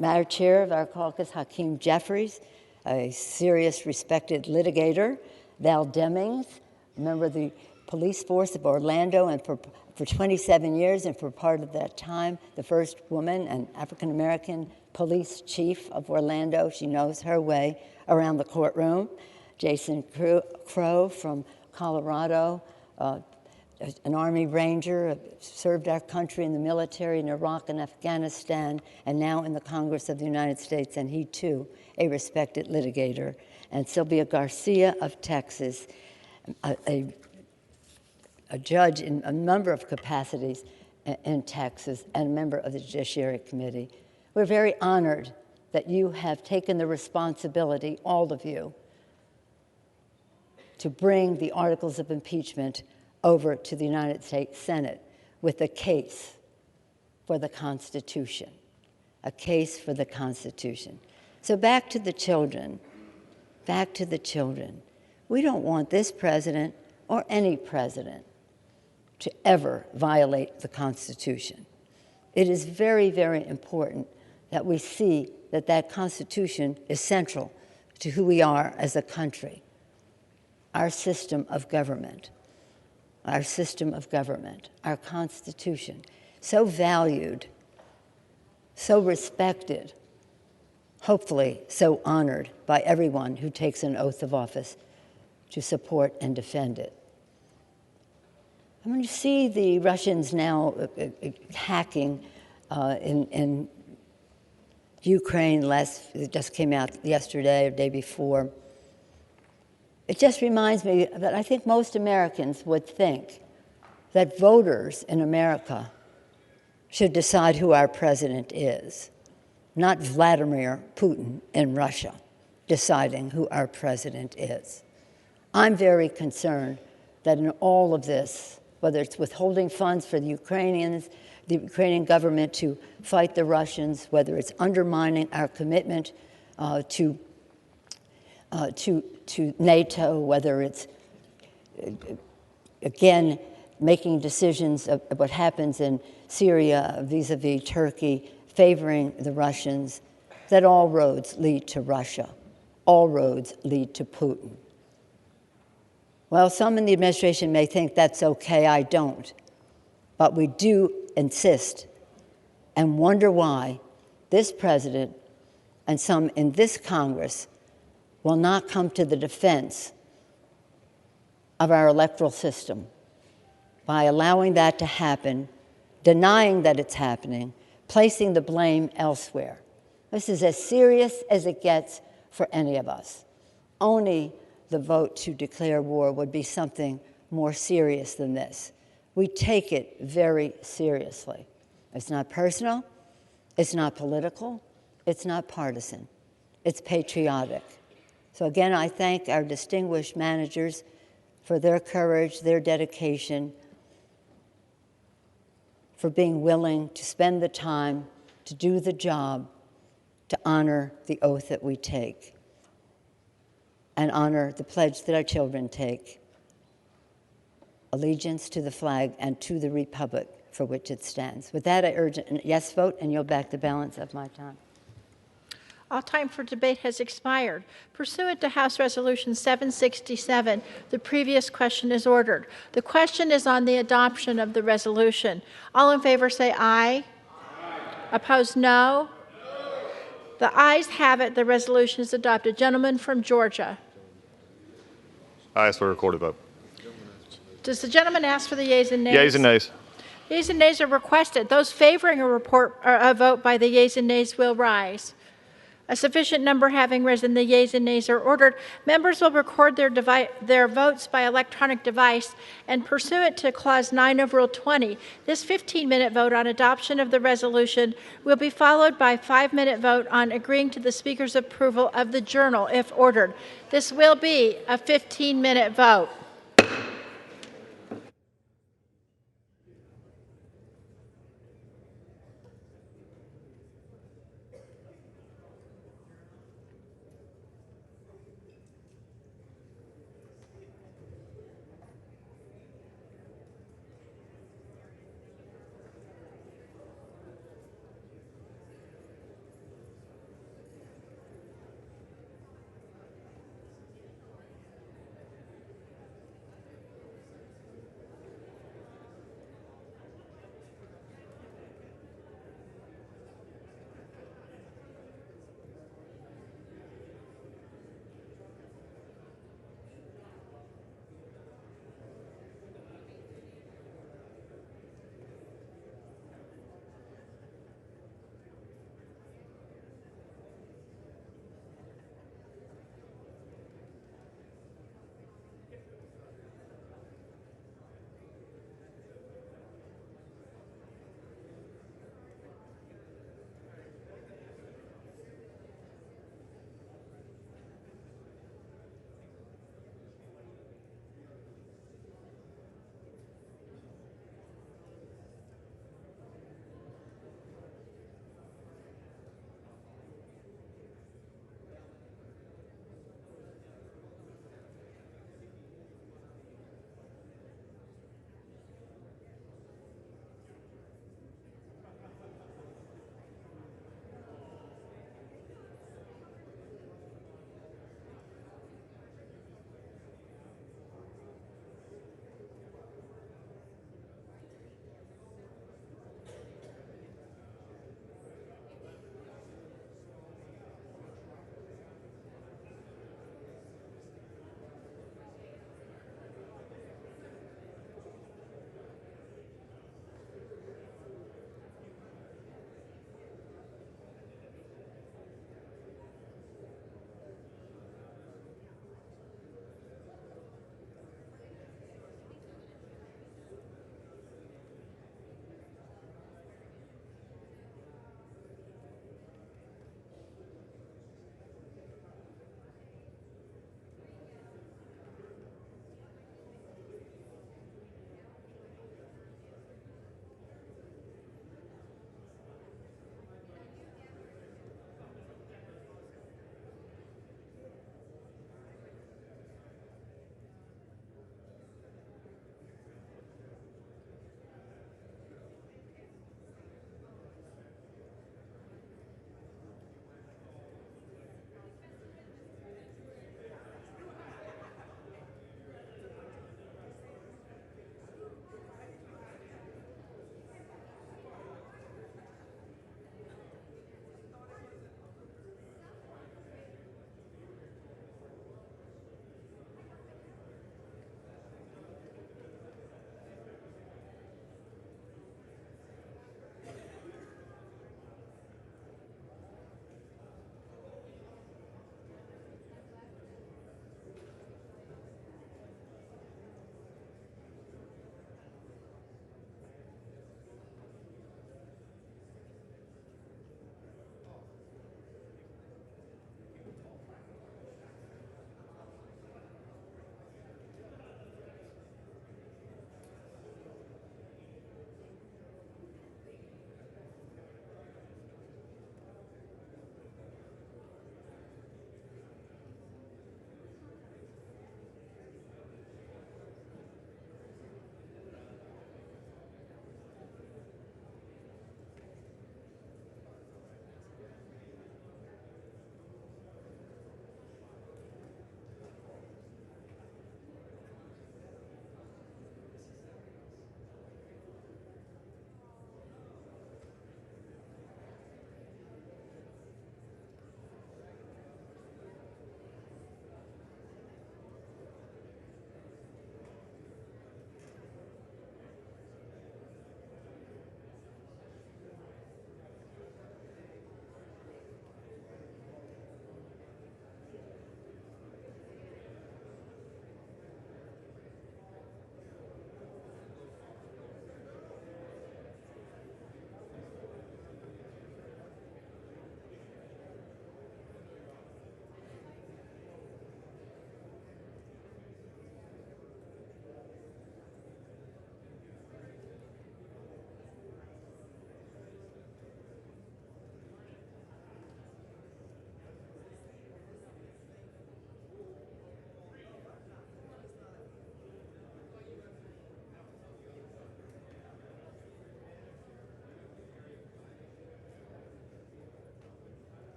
Madam Chair of our caucus, Hakeem Jeffries, a serious, respected litigator. Val Demmings, a member of the police force of Orlando, and for 27 years, and for part of that time, the first woman and African-American police chief of Orlando. She knows her way around the courtroom. Jason Crow from Colorado, an Army Ranger, served our country in the military in Iraq and Afghanistan, and now in the Congress of the United States, and he too, a respected litigator. And Sylvia Garcia of Texas, a judge in a number of capacities in Texas and a member of the Judiciary Committee. We're very honored that you have taken the responsibility, all of you, to bring the articles of impeachment over to the United States Senate with a case for the Constitution, a case for the Constitution. So back to the children, back to the children. We don't want this president or any president to ever violate the Constitution. It is very, very important that we see that that Constitution is central to who we are as a country. Our system of government, our Constitution, so valued, so respected, hopefully so honored by everyone who takes an oath of office to support and defend it. And when you see the Russians now hacking in Ukraine, it just came out yesterday or the day before, it just reminds me that I think most Americans would think that voters in America should decide who our president is, not Vladimir Putin in Russia deciding who our president is. I'm very concerned that in all of this, whether it's withholding funds for the Ukrainians, the Ukrainian government to fight the Russians, whether it's undermining our commitment to NATO, whether it's, again, making decisions of what happens in Syria vis-a-vis Turkey, favoring the Russians, that all roads lead to Russia. All roads lead to Putin. Well, some in the administration may think that's okay, I don't. But we do insist and wonder why this president and some in this Congress will not come to the defense of our electoral system by allowing that to happen, denying that it's happening, placing the blame elsewhere. This is as serious as it gets for any of us. Only the vote to declare war would be something more serious than this. We take it very seriously. It's not personal, it's not political, it's not partisan, it's patriotic. So again, I thank our distinguished managers for their courage, their dedication, for being willing to spend the time to do the job, to honor the oath that we take, and honor the pledge that our children take, allegiance to the flag and to the republic for which it stands. With that, I urge a yes vote and yield back the balance of my time. All time for debate has expired. Pursuant to House Resolution 767, the previous question is ordered. The question is on the adoption of the resolution. All in favor say aye. Aye. Opposed, no. The ayes have it. The resolution is adopted. Gentleman from Georgia. I ask for a recorded vote. Does the gentleman ask for the yeas and nays? Yeas and nays. Yeas and nays are requested. Those favoring a vote by the yeas and nays will rise. A sufficient number having risen, the yeas and nays are ordered. Members will record their votes by electronic device, and pursuant to Clause 9 of Rule 20, this 15-minute vote on adoption of the resolution will be followed by a 5-minute vote on agreeing to the Speaker's approval of the journal, if ordered. This will be a 15-minute vote.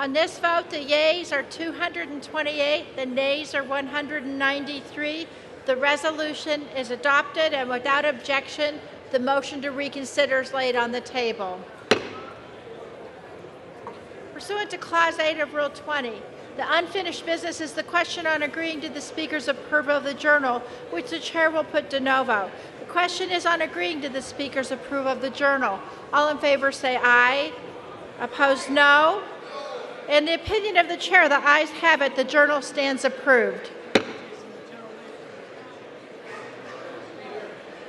On this vote, the yeas are 228, the nays are 193. The resolution is adopted, and without objection, the motion to reconsider is laid on the table. Pursuant to Clause 8 of Rule 20, the unfinished business is the question on agreeing to the Speaker's approval of the journal, which the Chair will put de novo. The question is on agreeing to the Speaker's approval of the journal. All in favor say aye. Opposed, no. In the opinion of the Chair, the ayes have it. The journal stands approved.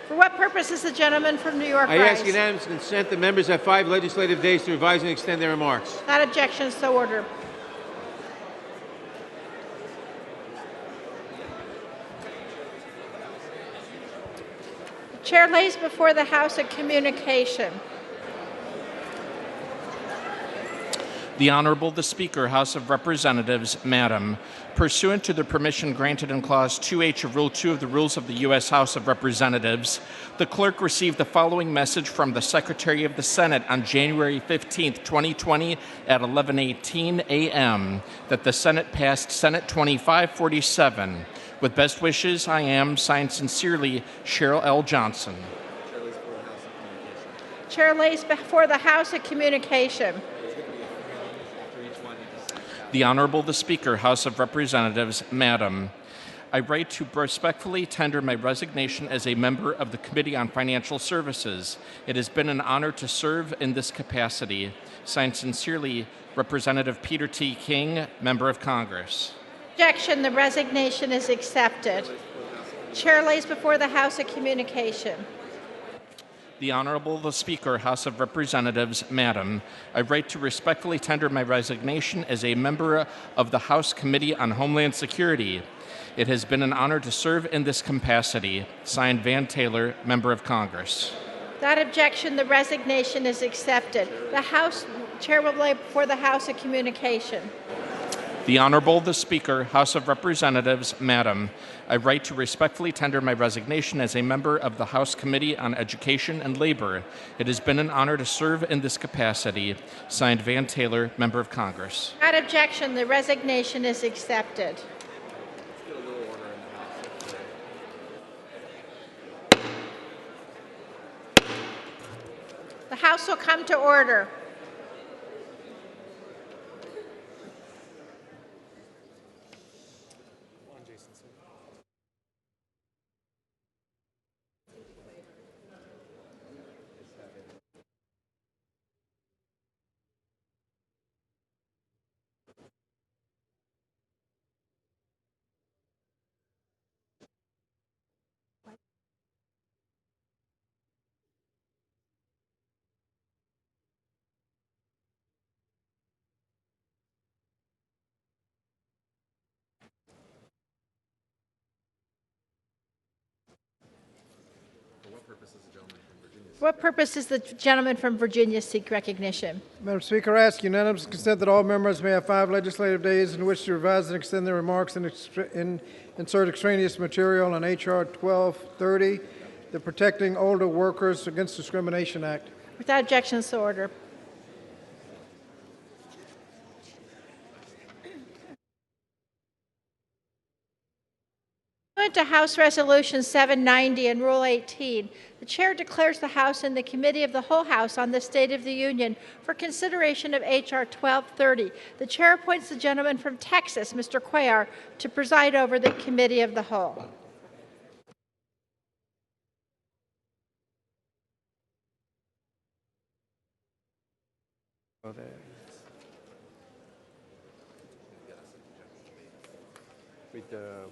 For what purpose is the gentleman from New York I rise? ask unanimous consent that members have 5 legislative days to revise and extend their remarks. Without objection, so ordered. The Chair lays before the House a communication. The Honorable the Speaker, House of Representatives, Madam, pursuant to the permission granted in Clause 2H of Rule 2 of the Rules of the U.S. House of Representatives, the clerk received the following message from the Secretary of the Senate on January 15, 2020 at 11:18 a.m. that the Senate passed Senate 2547. With best wishes, I am, signed sincerely, Cheryl L. Johnson. Chair lays before the House a communication. The Honorable the Speaker, House of Representatives, Madam, I write to respectfully tender my resignation as a member of the Committee on Financial Services. It has been an honor to serve in this capacity. Signed sincerely, Representative Peter T. King, Member of Congress. Objection, the resignation is accepted. Chair lays before the House a communication. The Honorable the Speaker, House of Representatives, Madam, I write to respectfully tender my resignation as a member of the House Committee on Homeland Security. It has been an honor to serve in this capacity. Signed, Van Taylor, Member of Congress. Without objection, the resignation is accepted. The House Chair will lay before the House a communication. The Honorable the Speaker, House of Representatives, Madam, I write to respectfully tender my resignation as a member of the House Committee on Education and Labor. It has been an honor to serve in this capacity. Signed, Van Taylor, Member of Congress. Without objection, the resignation is accepted. The House will come to order. For what purpose does the gentleman from Virginia seek recognition? Madam Speaker, I ask unanimous consent that all members may have 5 legislative days in which to revise and extend their remarks and insert extraneous material on H.R. 1230, the Protecting Older Workers Against Discrimination Act. Without objection, so ordered. Pursuant to House Resolution 790 and Rule 18, the Chair declares the House and the Committee of the Whole House on the State of the Union for consideration of H.R. 1230. The Chair appoints the gentleman from Texas, Mr. Cuellar, to preside over the Committee of the Whole. With the